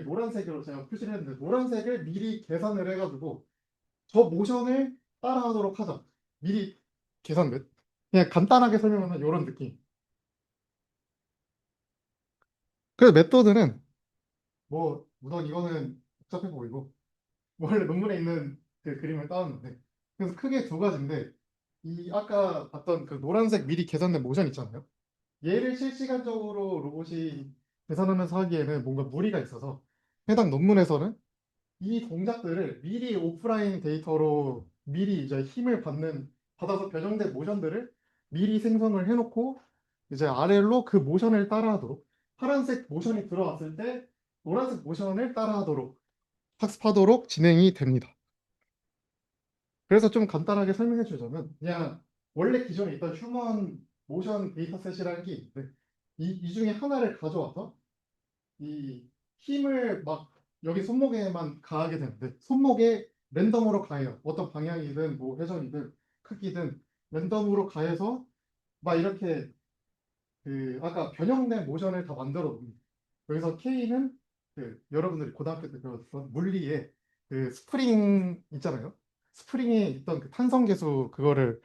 노란색으로 제가 표시를 했는데, 노란색을 미리 계산을 해가지고 저 모션을 따라하도록 하자. 미리 계산된. 그냥 간단하게 설명하면 이런 느낌. 그래서 메소드는 뭐 우선 이거는 복잡해 보이고 원래 논문에 있는 그 그림을 따왔는데, 그래서 크게 두 가지인데, 이 아까 봤던 그 노란색 미리 계산된 모션 있잖아요. 얘를 실시간적으로 로봇이 계산하면서 하기에는 뭔가 무리가 있어서 해당 논문에서는 이 동작들을 미리 오프라인 데이터로 미리 이제 힘을 받아서 변형된 모션들을 미리 생성을 해놓고 이제 RL로 그 모션을 따라하도록, 파란색 모션이 들어왔을 때 노란색 모션을 따라하도록 학습하도록 진행이 됩니다. 그래서 좀 간단하게 설명해 주자면, 그냥 원래 기존에 있던 휴먼 모션 데이터셋이라는 게 있는데 이 중에 하나를 가져와서 이 힘을 막 여기 손목에만 가하게 되는데, 손목에 랜덤으로 가해요. 어떤 방향이든 뭐 회전이든 크기든 랜덤으로 가해서 막 이렇게 그 아까 변형된 모션을 다 만들어 놓습니다. 여기서 K는 그 여러분들이 고등학교 때 배웠던 물리의 그 스프링 있잖아요. 스프링에 있던 그 탄성 계수 그거를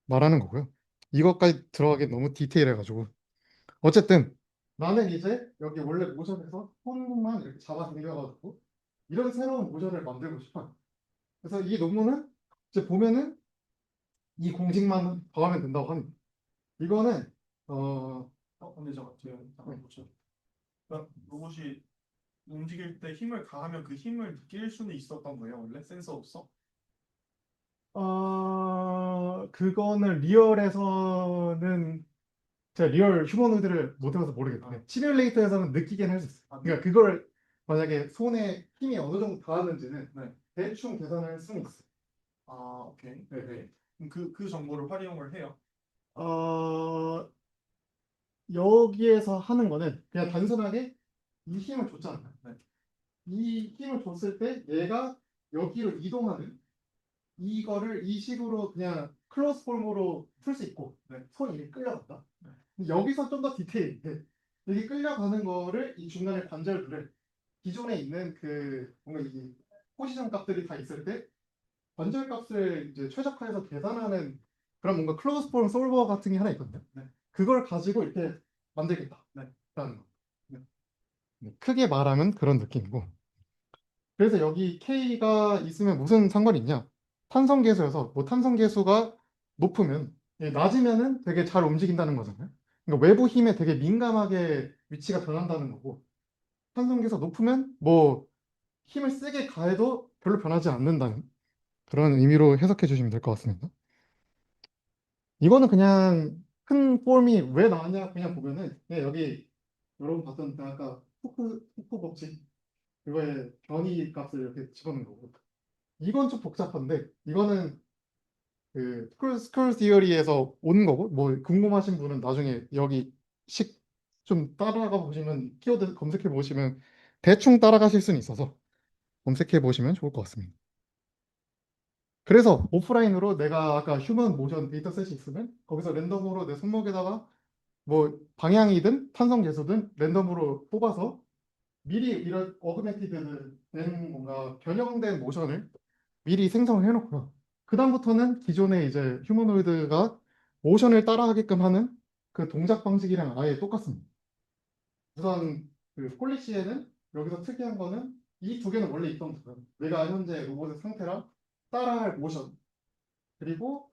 말하는 거고요. 이것까지 들어가기 너무 디테일해가지고. 어쨌든 나는 이제 여기 원래 모션에서 손만 이렇게 잡아 당겨가지고 이런 새로운 모션을 만들고 싶어요. 그래서 이 논문은 이제 보면은 이 공식만 더하면 된다고 합니다. 이거는 근데 잠깐 보죠. 그러니까 로봇이 움직일 때 힘을 가하면 그 힘을 느낄 수는 있었던 거예요, 원래 센서로서. 그거는 리얼에서는 제가 리얼 휴머노이드를 못 해봐서 모르겠는데 시뮬레이터에서는 느끼긴 할 수 있어요. 아, 네. 그러니까 그걸 만약에 손에 힘이 어느 정도 닿았는지는 네. 대충 계산할 수는 있어요. 아, 오케이. 네. 그럼 그 정보를 활용을 해요. 어, 여기에서 하는 거는 그냥 단순하게 이 힘을 줬잖아요. 네. 이 힘을 줬을 때 얘가 여기로 이동하는 이거를 이 식으로 그냥 클로즈 폼으로 풀 수 있고 네. 손이 이렇게 끌려갔다. 여기서 좀 더 디테일인데 여기 끌려가는 거를 이 중간에 관절들을 기존에 있는 그 뭔가 이 포지션 값들이 다 있을 때 관절 값을 이제 최적화해서 계산하는 그런 뭔가 클로즈 폼 솔버 같은 게 하나 있거든요. 네. 그걸 가지고 이렇게 만들겠다. 네. 라는 거. 네. 크게 말하면 그런 느낌이고. 그래서 여기 K가 있으면 무슨 상관이 있냐? 탄성계수여서 뭐 탄성계수가 높으면 낮으면은 되게 잘 움직인다는 거잖아요. 그러니까 외부 힘에 되게 민감하게 위치가 변한다는 거고 탄성계수가 높으면 뭐 힘을 세게 가해도 별로 변하지 않는다는 그런 의미로 해석해 주시면 될 것 같습니다. 이거는 그냥 큰 폼이 왜 나왔냐 그냥 보면은 그냥 여기 여러분 봤던 그 아까 후크 법칙 그거에 변이 값을 이렇게 집어넣는 거고 이건 좀 복잡한데 이거는 그 스쿨 디어리에서 온 거고 뭐 궁금하신 분은 나중에 여기 식 좀 따라가 보시면 키워드 검색해 보시면 대충 따라가실 수는 있어서 검색해 보시면 좋을 것 같습니다. 그래서 오프라인으로 내가 아까 휴먼 모션 데이터셋이 있으면 거기서 랜덤으로 내 손목에다가 뭐 방향이든 탄성 계수든 랜덤으로 뽑아서 미리 이런 어그멘티드 된 뭔가 변형된 모션을 미리 생성을 해놓고요. 그다음부터는 기존의 이제 휴머노이드가 모션을 따라하게끔 하는 그 동작 방식이랑 아예 똑같습니다. 우선 그 폴리시에는 여기서 특이한 거는 이 두 개는 원래 있던 거예요. 내가 현재 로봇의 상태랑 따라할 모션 그리고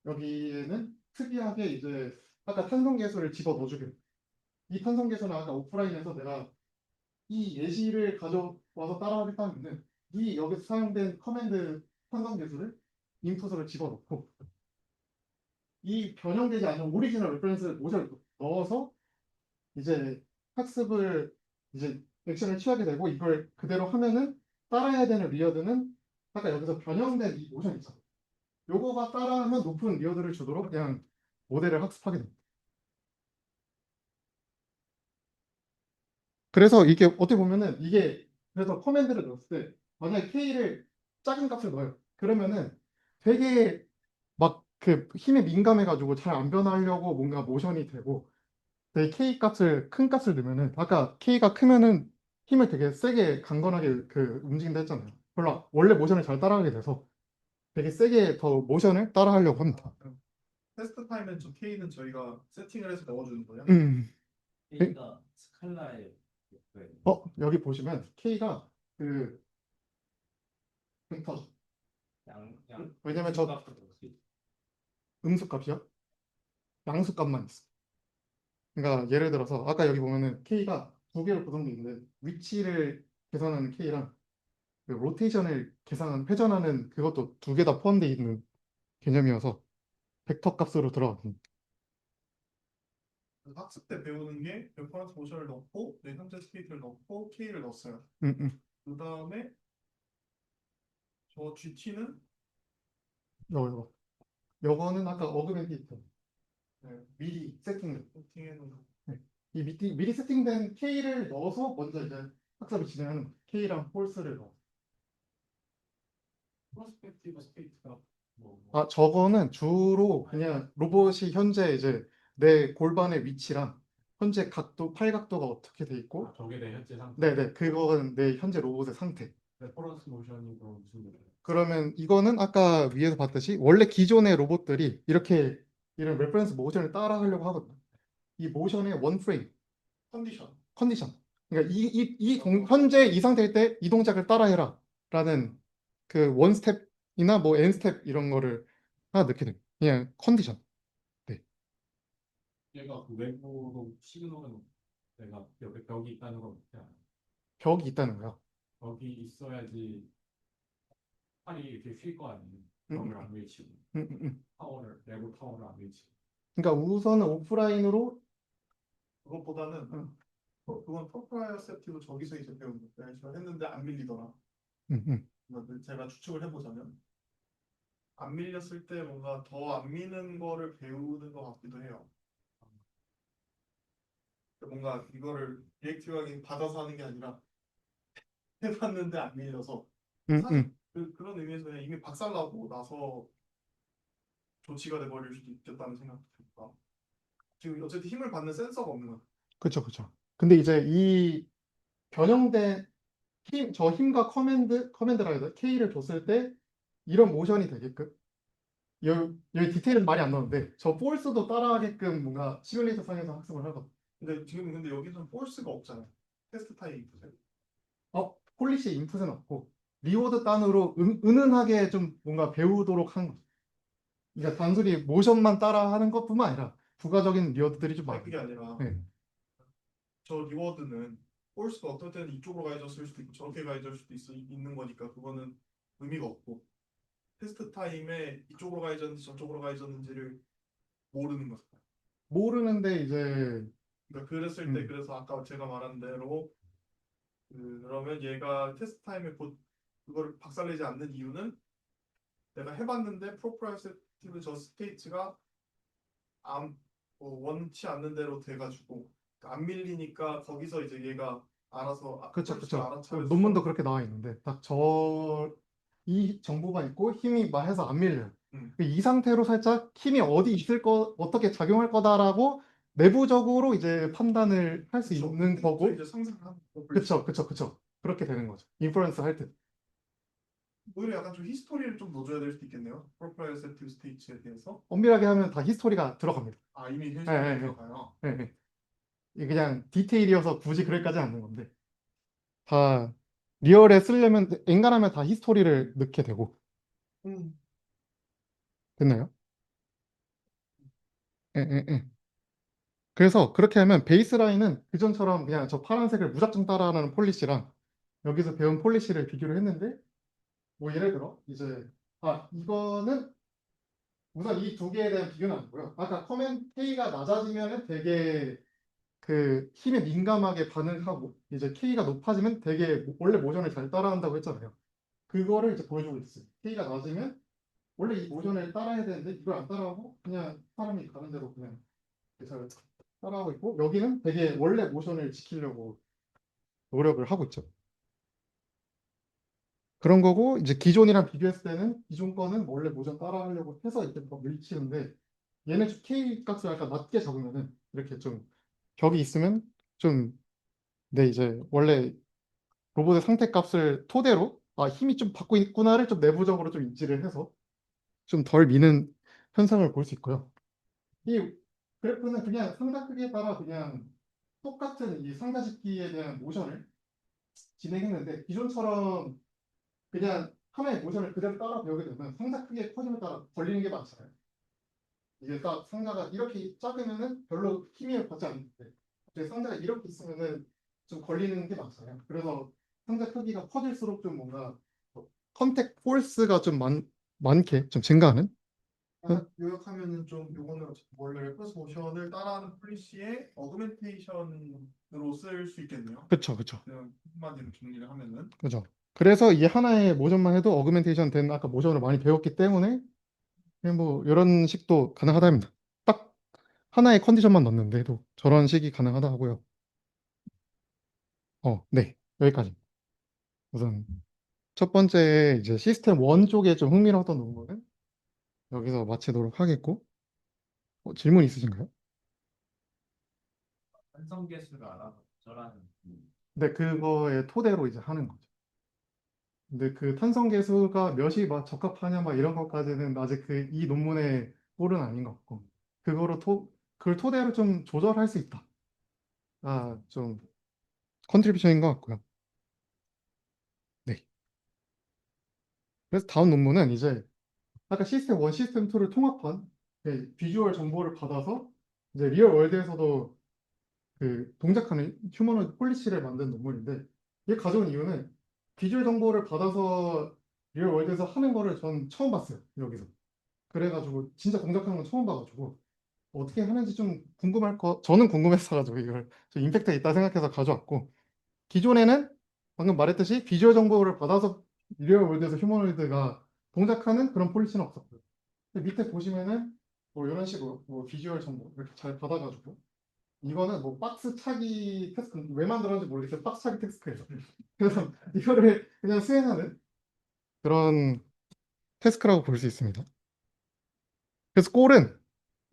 여기에는 특이하게 이제 아까 탄성 계수를 집어 넣어주게. 이 탄성 계수는 아까 오프라인에서 내가 이 예시를 가져와서 따라하겠다는데 이 여기서 사용된 커맨드 탄성 계수를 인풋으로 집어넣고 이 변형되지 않은 오리지널 레퍼런스 모션을 넣어서 이제 학습을 이제 액션을 취하게 되고 이걸 그대로 하면은 따라해야 되는 리어드는 아까 여기서 변형된 이 모션 있죠. 요거가 따라하면 높은 리어드를 주도록 그냥 모델을 학습하게 됩니다. 그래서 이게 어떻게 보면은 이게 그래서 커맨드를 넣었을 때 만약에 K를 작은 값을 넣어요. 그러면은 되게 막 그 힘에 민감해가지고 잘 안 변하려고 뭔가 모션이 되고 되게 K 값을 큰 값을 넣으면은 아까 K가 크면은 힘을 되게 세게 강건하게 그 움직인다 했잖아요. 별로 원래 모션을 잘 따라가게 돼서 되게 세게 더 모션을 따라하려고 합니다. 테스트 타임엔 저 K는 저희가 세팅을 해서 넣어주는 거예요. K가 스칼라의 목표예요. 여기 보시면 K가 그 벡터 왜냐면 저 음수값이요? 양수값만 있어. 그러니까 예를 들어서 아까 여기 보면은 K가 두 개로 구성되어 있는데 위치를 계산하는 K랑 그 로테이션을 계산하는 회전하는 그것도 두 개 다 포함되어 있는 개념이어서 벡터 값으로 들어갑니다. 학습 때 배우는 게 레퍼런스 모션을 넣고 내 현재 스테이트를 넣고 K를 넣었어요. 그 다음에 저 GT는 요거. 요거는 아까 어그멘티드 미리 세팅된 세팅해놓은 이 미리 세팅된 K를 넣어서 먼저 이제 학습을 진행하는 거예요. K랑 폴스를 넣어. 프로스펙티브 스테이트가 저거는 주로 그냥 로봇이 현재 이제 내 골반의 위치랑 현재 각도, 팔 각도가 어떻게 돼 있고, 저게 내 현재 상태. 네네, 그거는 내 현재 로봇의 상태. 레퍼런스 모션이 그럼 무슨 얘기예요? 그러면 이거는 아까 위에서 봤듯이 원래 기존의 로봇들이 이렇게 이런 레퍼런스 모션을 따라 하려고 하거든요. 이 모션의 원 프레임 컨디션. 그러니까 현재 이 상태일 때 이 동작을 따라해라 라는 그 원 스텝이나 뭐 N 스텝 이런 거를 하나 넣게 됩니다. 그냥 컨디션. 네. 얘가 그 외부로 시그널은 내가 옆에 벽이 있다는 걸 어떻게 알아? 벽이 있다는 거야. 벽이 있어야지 팔이 이렇게 휠 거 아니에요. 음, 벽을 안 밀치고 타워를 내부 타워를 안 밀치고. 그러니까 우선은 오프라인으로 그것보다는 그건 프로프라이어셉티브 저기서 이제 배운 건데 제가 했는데 안 밀리더라. 음, 음. 그러니까 제가 추측을 해보자면 안 밀렸을 때 뭔가 더 안 미는 거를 배우는 것 같기도 해요. 뭔가 이거를 리액티브하게 받아서 하는 게 아니라 해봤는데 안 밀려서 사실 그런 의미에서 그냥 이미 박살나고 나서 조치가 돼버릴 수도 있겠다는 생각도 듭니다. 지금 어쨌든 힘을 받는 센서가 없는 거야. 그쵸, 그쵸. 근데 이제 이 변형된 저 힘과 커맨드라 해서 K를 줬을 때 이런 모션이 되게끔 여기 디테일은 말이 안 나오는데 저 포스도 따라하게끔 뭔가 시뮬레이터 상에서 학습을 하거든. 근데 여기서는 폴스가 없잖아요. 테스트 타입 인풋에. 폴리시 인풋은 없고 리워드 단으로 은은하게 좀 뭔가 배우도록 한 거죠. 그러니까 단순히 모션만 따라하는 것뿐만 아니라 부가적인 리워드들이 좀 많아요. 그게 아니라 네. 저 리워드는 폴스가 어떨 때는 이쪽으로 가해졌을 수도 있고 저렇게 가해질 수도 있는 거니까 그거는 의미가 없고 테스트 타임에 이쪽으로 가해졌는지 저쪽으로 가해졌는지를 모르는 거죠. 모르는데 이제 그러니까 그랬을 때 그래서 아까 제가 말한 대로 그러면 얘가 테스트 타임에 곧 그거를 박살내지 않는 이유는 내가 해봤는데 프로프라이어티브 저 스테이트가 원치 않는 대로 돼가지고 안 밀리니까 거기서 이제 얘가 알아서 그쵸, 폴스가 그쵸. 알아차려서 논문도 그렇게 나와 있는데 딱 이 정보가 있고 힘이 막 해서 안 밀려요. 이 상태로 살짝 힘이 어디 있을 어떻게 작용할 거다라고 내부적으로 이제 판단을 할 수 있는 거고. 이제 상상하는 거. 그쵸. 그렇게 되는 거죠. 인퍼런스 할 때. 오히려 약간 좀 히스토리를 좀 넣어줘야 될 수도 있겠네요. 프로프라이어티브 스테이트에 대해서. 엄밀하게 하면 다 히스토리가 들어갑니다. 이미 네, 히스토리에 네. 들어가요. 네. 이게 그냥 디테일이어서 굳이 그럴까지 않는 건데 다 리얼에 쓰려면 엔간하면 다 히스토리를 넣게 되고. 됐나요? 예. 그래서 그렇게 하면 베이스라인은 그전처럼 그냥 저 파란색을 무작정 따라하는 폴리시랑 여기서 배운 폴리시를 비교를 했는데 뭐 예를 들어 이제 이거는 우선 이 두 개에 대한 비교는 아니고요. 아까 커맨 K가 낮아지면은 되게 그 힘에 민감하게 반응하고 이제 K가 높아지면 되게 원래 모션을 잘 따라한다고 했잖아요. 그거를 이제 보여주고 있어요. K가 낮으면 원래 이 모션을 따라야 되는데 이걸 안 따라하고 그냥 사람이 가는 대로 그냥 잘 따라하고 있고 여기는 되게 원래 모션을 지키려고 노력을 하고 있죠. 그런 거고 이제 기존이랑 비교했을 때는 기존 거는 원래 모션 따라하려고 해서 이렇게 더 밀치는데 얘는 좀 K 값을 약간 낮게 잡으면은 이렇게 좀 벽이 있으면 좀 이제 원래 로봇의 상태 값을 토대로 힘이 좀 받고 있구나를 좀 내부적으로 좀 인지를 해서 좀 덜 미는 현상을 볼 수 있고요. 이 그래프는 그냥 상자 크기에 따라 그냥 똑같은 이 상자 집기에 대한 모션을 진행했는데 기존처럼 그냥 하나의 모션을 그대로 따라 배우게 되면 상자 크기의 커짐에 따라 걸리는 게 많잖아요. 이게 딱 상자가 이렇게 작으면은 별로 힘이 받지 않는데 갑자기 상자가 이렇게 있으면은 좀 걸리는 게 많잖아요. 그래서 상자 크기가 커질수록 좀 뭔가 컨택 포스가 좀 많게 좀 증가하는. 요약하면은 좀 요거는 원래 레퍼런스 모션을 따라하는 폴리시의 어그멘테이션으로 쓸 수 있겠네요. 그쵸. 그냥 한마디로 정리를 하면은 그죠. 그래서 이 하나의 모션만 해도 어그멘테이션 된 아까 모션을 많이 배웠기 때문에 그냥 뭐 이런 식도 가능하답니다. 딱 하나의 컨디션만 넣는데도 저런 식이 가능하다 하고요. 네. 여기까지. 우선 첫 번째 이제 시스템 1 쪽에 좀 흥미로웠던 논문은 여기서 마치도록 하겠고 질문 있으신가요? 완성 개수를 알아서 저라는 네, 그거의 토대로 이제 하는 거죠. 근데 그 탄성 계수가 몇이 막 적합하냐 막 이런 것까지는 아직 그 이 논문의 꼴은 아닌 것 같고 그걸 토대로 좀 조절할 수 있다. 좀 컨트리뷰션인 것 같고요. 네. 그래서 다음 논문은 이제 아까 시스템 1, 시스템 2를 통합한 비주얼 정보를 받아서 이제 리얼 월드에서도 그 동작하는 휴머노이드 폴리시를 만든 논문인데 이게 가져온 이유는 비주얼 정보를 받아서 리얼 월드에서 하는 거를 전 처음 봤어요. 여기서. 그래가지고 진짜 동작하는 건 처음 봐가지고 어떻게 하는지 좀 저는 궁금했어가지고 이걸 좀 임팩트가 있다 생각해서 가져왔고 기존에는 방금 말했듯이 비주얼 정보를 받아서 리얼 월드에서 휴머노이드가 동작하는 그런 폴리시는 없었고요. 근데 밑에 보시면은 뭐 이런 식으로 뭐 비주얼 정보 이렇게 잘 받아가지고 이거는 뭐 박스 차기 태스크 왜 만들었는지 모르겠어요. 박스 차기 태스크예요. 그래서 이거를 그냥 수행하는 그런 태스크라고 볼 수 있습니다. 그래서 꼴은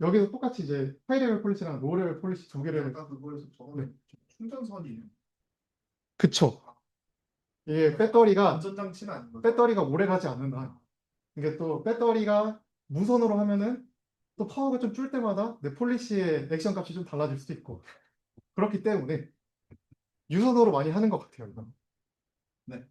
여기서 똑같이 이제 하이 레벨 폴리시랑 로우 레벨 폴리시 두 개를 아까 그거에서 저는 충전선이에요. 그쵸. 이게 배터리가 안전장치는 아닌 거죠. 배터리가 오래 가지 않는다. 이게 또 배터리가 무선으로 하면은 또 파워가 좀 줄 때마다 내 폴리시의 액션 값이 좀 달라질 수도 있고 그렇기 때문에 유선으로 많이 하는 것 같아요. 이건. 네.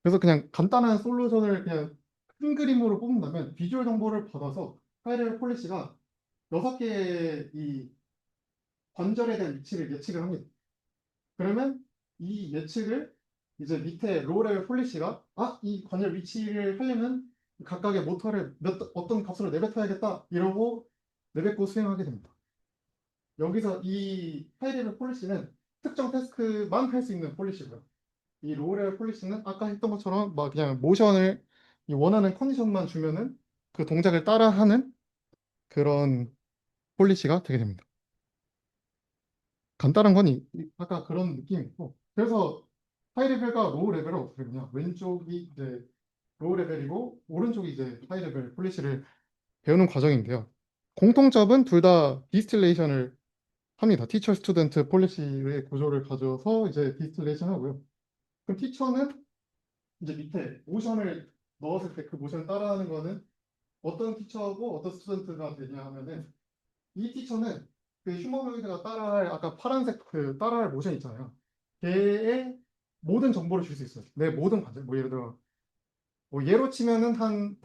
그래서 그냥 간단한 솔루션을 그냥 큰 그림으로 뽑는다면 비주얼 정보를 받아서 하이레벨 폴리시가 6개의 이 관절에 대한 위치를 예측을 합니다. 그러면 이 예측을 이제 밑에 로우 레벨 폴리시가 이 관절 위치를 하려면 각각의 모터를 어떤 값으로 내뱉어야겠다 이러고 내뱉고 수행하게 됩니다. 여기서 이 하이레벨 폴리시는 특정 태스크만 할 수 있는 폴리시고요. 이 로우 레벨 폴리시는 아까 했던 것처럼 막 그냥 모션을 이 원하는 컨디션만 주면은 그 동작을 따라하는 그런 폴리시가 되게 됩니다. 간단한 건 아까 그런 느낌이 있고 그래서 하이 레벨과 로우 레벨을 어떻게 되냐 왼쪽이 이제 로우 레벨이고 오른쪽이 이제 하이 레벨 폴리시를 배우는 과정인데요. 공통점은 둘 다 디스틸레이션을 합니다. 티처 스튜던트 폴리시의 구조를 가져서 이제 디스틸레이션 하고요. 그럼 티처는 이제 밑에 모션을 넣었을 때 그 모션을 따라하는 거는 어떤 티처고 어떤 스튜던트가 되냐 하면은 이 티처는 그 휴머노이드가 따라할 아까 파란색 그 따라할 모션 있잖아요. 걔의 모든 정보를 줄 수 있어요. 내 모든 관절. 뭐 예를 들어 뭐 얘로 치면은 한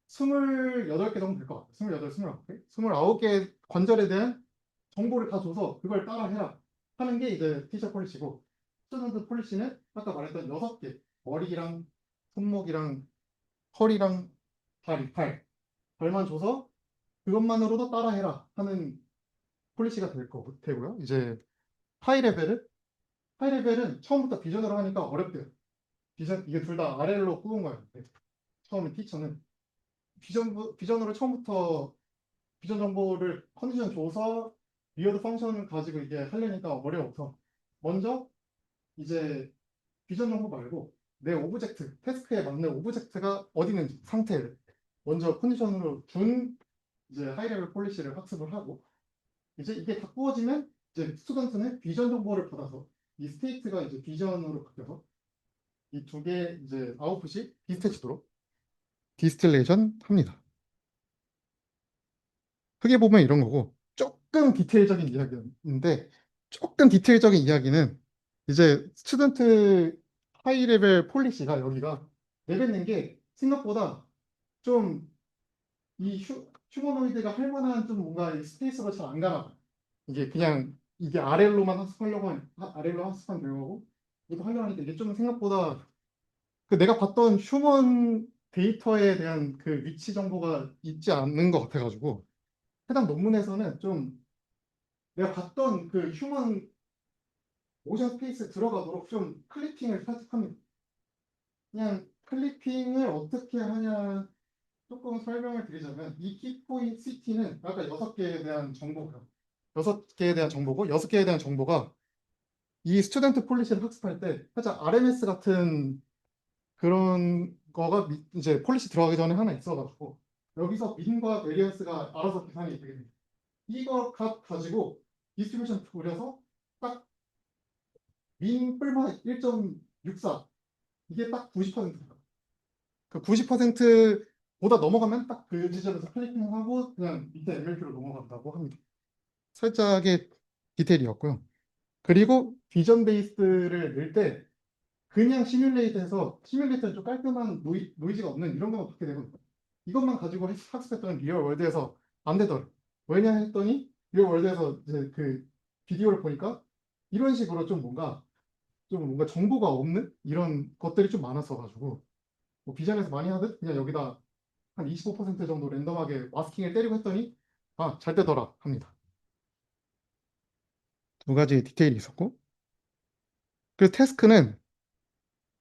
28개 정도 될 것 같아요. 28, 29개? 29개 관절에 대한 정보를 다 줘서 그걸 따라해라 하는 게 이제 티처 폴리시고 스튜던트 폴리시는 아까 말했던 6개 머리랑 손목이랑 허리랑 발만 줘서 그것만으로도 따라해라 하는 폴리시가 되고요. 이제 하이 레벨은 하이 레벨은 처음부터 비전으로 하니까 어렵대요. 비전 이게 둘 다 아래로 꾸은 거예요. 처음에 티처는 비전으로 처음부터 비전 정보를 컨디션 줘서 리어드 펑션을 가지고 이게 하려니까 어려워서 먼저 이제 비전 정보 말고 내 오브젝트 태스크에 맞는 오브젝트가 어디 있는지 상태를 먼저 컨디션으로 준 이제 하이 레벨 폴리시를 학습을 하고 이제 이게 다 구워지면 이제 스튜던트는 비전 정보를 받아서 이 스테이트가 이제 비전으로 바뀌어서 이 두 개 이제 아웃풋이 비슷해지도록 디스틸레이션 합니다. 크게 보면 이런 거고 조금 디테일적인 이야기인데 조금 디테일적인 이야기는 이제 스튜던트 하이 레벨 폴리시가 여기가 내뱉는 게 생각보다 좀 이 휴머노이드가 할 만한 좀 뭔가 이 스페이스가 잘 안 가나 봐요. 이게 그냥 이게 아래로만 아래로 학습하면 되고 이거 하려고 하니까 이게 좀 생각보다 그 내가 봤던 휴먼 데이터에 대한 그 위치 정보가 있지 않는 것 같아가지고 해당 논문에서는 좀 내가 봤던 그 휴먼 모션 스페이스에 들어가도록 좀 클리핑을 살짝 합니다. 그냥 클리핑을 어떻게 하냐 조금 설명을 드리자면 이 키포인트 CT는 아까 6개에 대한 정보고요. 6개에 대한 정보고 6개에 대한 정보가 이 스튜던트 폴리시를 학습할 때 살짝 RMS 같은 그런 거가 이제 폴리시 들어가기 전에 하나 있어가지고 여기서 민과 베리언스가 알아서 계산이 되게 됩니다. 이거 값 가지고 디스트리뷰션 그려서 딱 민 뿔마 1점 64 이게 딱 90%입니다. 그 90%보다 넘어가면 딱 그 지점에서 클릭하고 그냥 밑에 MLQ로 넘어간다고 합니다. 살짝의 디테일이었고요. 그리고 비전 베이스를 넣을 때 그냥 시뮬레이터는 좀 깔끔한 노이즈가 없는 이런 것만 받게 되거든요. 이것만 가지고 학습했더니 리얼 월드에서 안 되더라고요. 왜냐 했더니 리얼 월드에서 이제 그 비디오를 보니까 이런 식으로 좀 뭔가 정보가 없는 이런 것들이 좀 많았어 가지고 뭐 비전에서 많이 하듯 그냥 여기다 한 25% 정도 랜덤하게 마스킹을 때리고 했더니 잘 되더라 합니다. 두 가지 디테일이 있었고 그리고 태스크는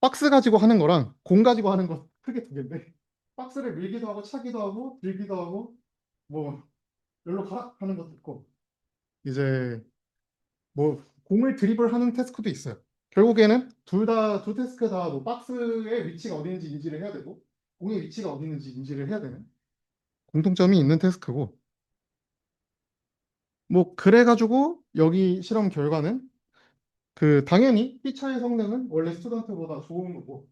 박스 가지고 하는 거랑 공 가지고 하는 거 크게 두 개인데 박스를 밀기도 하고 차기도 하고 들기도 하고 뭐 여기로 가라 하는 것도 있고 이제 뭐 공을 드리블하는 태스크도 있어요. 결국에는 두 태스크 다 뭐 박스의 위치가 어디 있는지 인지를 해야 되고 공의 위치가 어디 있는지 인지를 해야 되는 공통점이 있는 태스크고 뭐 그래가지고 여기 실험 결과는 그 당연히 피처의 성능은 원래 스튜던트보다 좋은 거고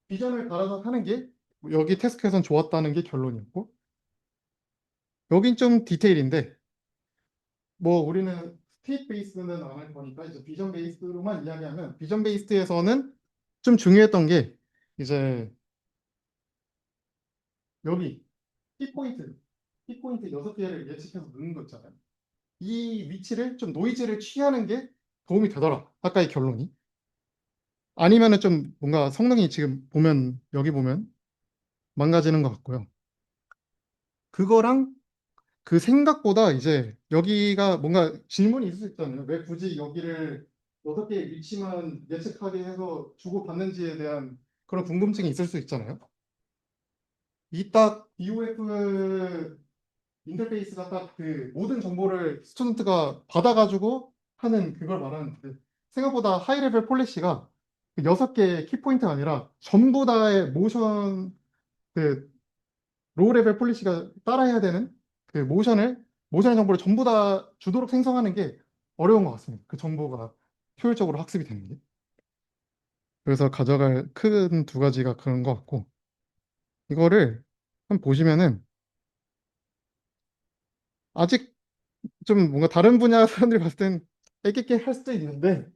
비전을 갈아서 하는 게 여기 태스크에선 좋았다는 게 결론이었고 여긴 좀 디테일인데 뭐 우리는 스테이트 베이스는 안 할 거니까 이제 비전 베이스로만 이야기하면 비전 베이스에서는 좀 중요했던 게 이제 여기 키포인트 6개를 예측해서 넣는 거 있잖아요. 이 위치를 좀 노이즈를 취하는 게 도움이 되더라. 아까의 결론이. 아니면은 좀 뭔가 성능이 지금 보면 여기 보면 망가지는 것 같고요. 그거랑 그 생각보다 이제 여기가 뭔가 질문이 있을 수 있잖아요. 왜 굳이 여기를 6개의 위치만 예측하게 해서 주고받는지에 대한 그런 궁금증이 있을 수 있잖아요. 이 딱 BOF 인터페이스가 딱 그 모든 정보를 스튜던트가 받아가지고 하는 그걸 말하는데 생각보다 하이 레벨 폴리시가 6개의 키포인트가 아니라 전부 다의 그 로우 레벨 폴리시가 따라해야 되는 그 모션의 정보를 전부 다 주도록 생성하는 게 어려운 것 같습니다. 그 정보가 효율적으로 학습이 되는 게. 그래서 가져갈 큰 두 가지가 그런 것 같고 이거를 한번 보시면은 아직 좀 뭔가 다른 분야 사람들이 봤을 땐 애꿎게 할 수도 있는데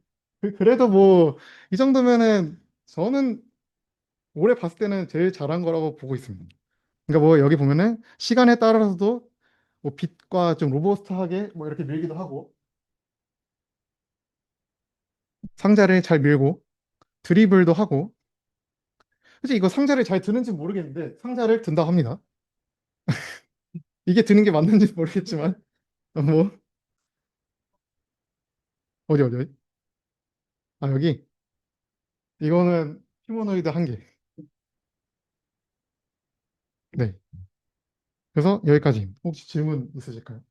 그래도 뭐 이 정도면은 저는 올해 봤을 때는 제일 잘한 거라고 보고 있습니다. 그러니까 뭐 여기 보면은 시간에 따라서도 뭐 빛과 좀 로버스트하게 뭐 이렇게 밀기도 하고 상자를 잘 밀고 드리블도 하고 사실 이거 상자를 잘 드는지 모르겠는데 상자를 든다 합니다. 이게 드는 게 맞는지 모르겠지만 뭐 어디 여기 이거는 휴머노이드 한 개. 네. 그래서 여기까지. 혹시 질문 있으실까요?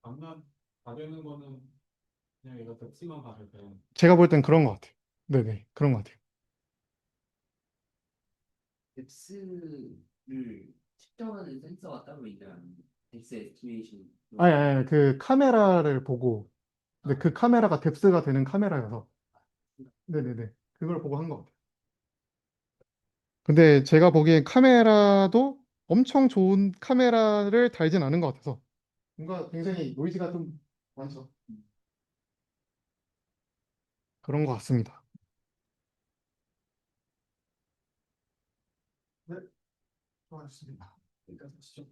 장난 다 되는 거는 그냥 이거 덕지만 봤을 때 제가 볼 땐 그런 것 같아요. 네네, 그런 것 같아요. 뎁스를 측정하는 센서가 따로 있나요? 뎁스 에스티메이션. 아니, 그 카메라를 보고, 근데 그 카메라가 뎁스가 되는 카메라여서, 네네네, 그걸 보고 한 것 같아요. 근데 제가 보기엔 카메라도 엄청 좋은 카메라를 달진 않은 것 같아서, 뭔가 굉장히 노이즈가 좀 많죠. 그런 것 같습니다. 네, 수고하셨습니다. 여기까지 하시죠.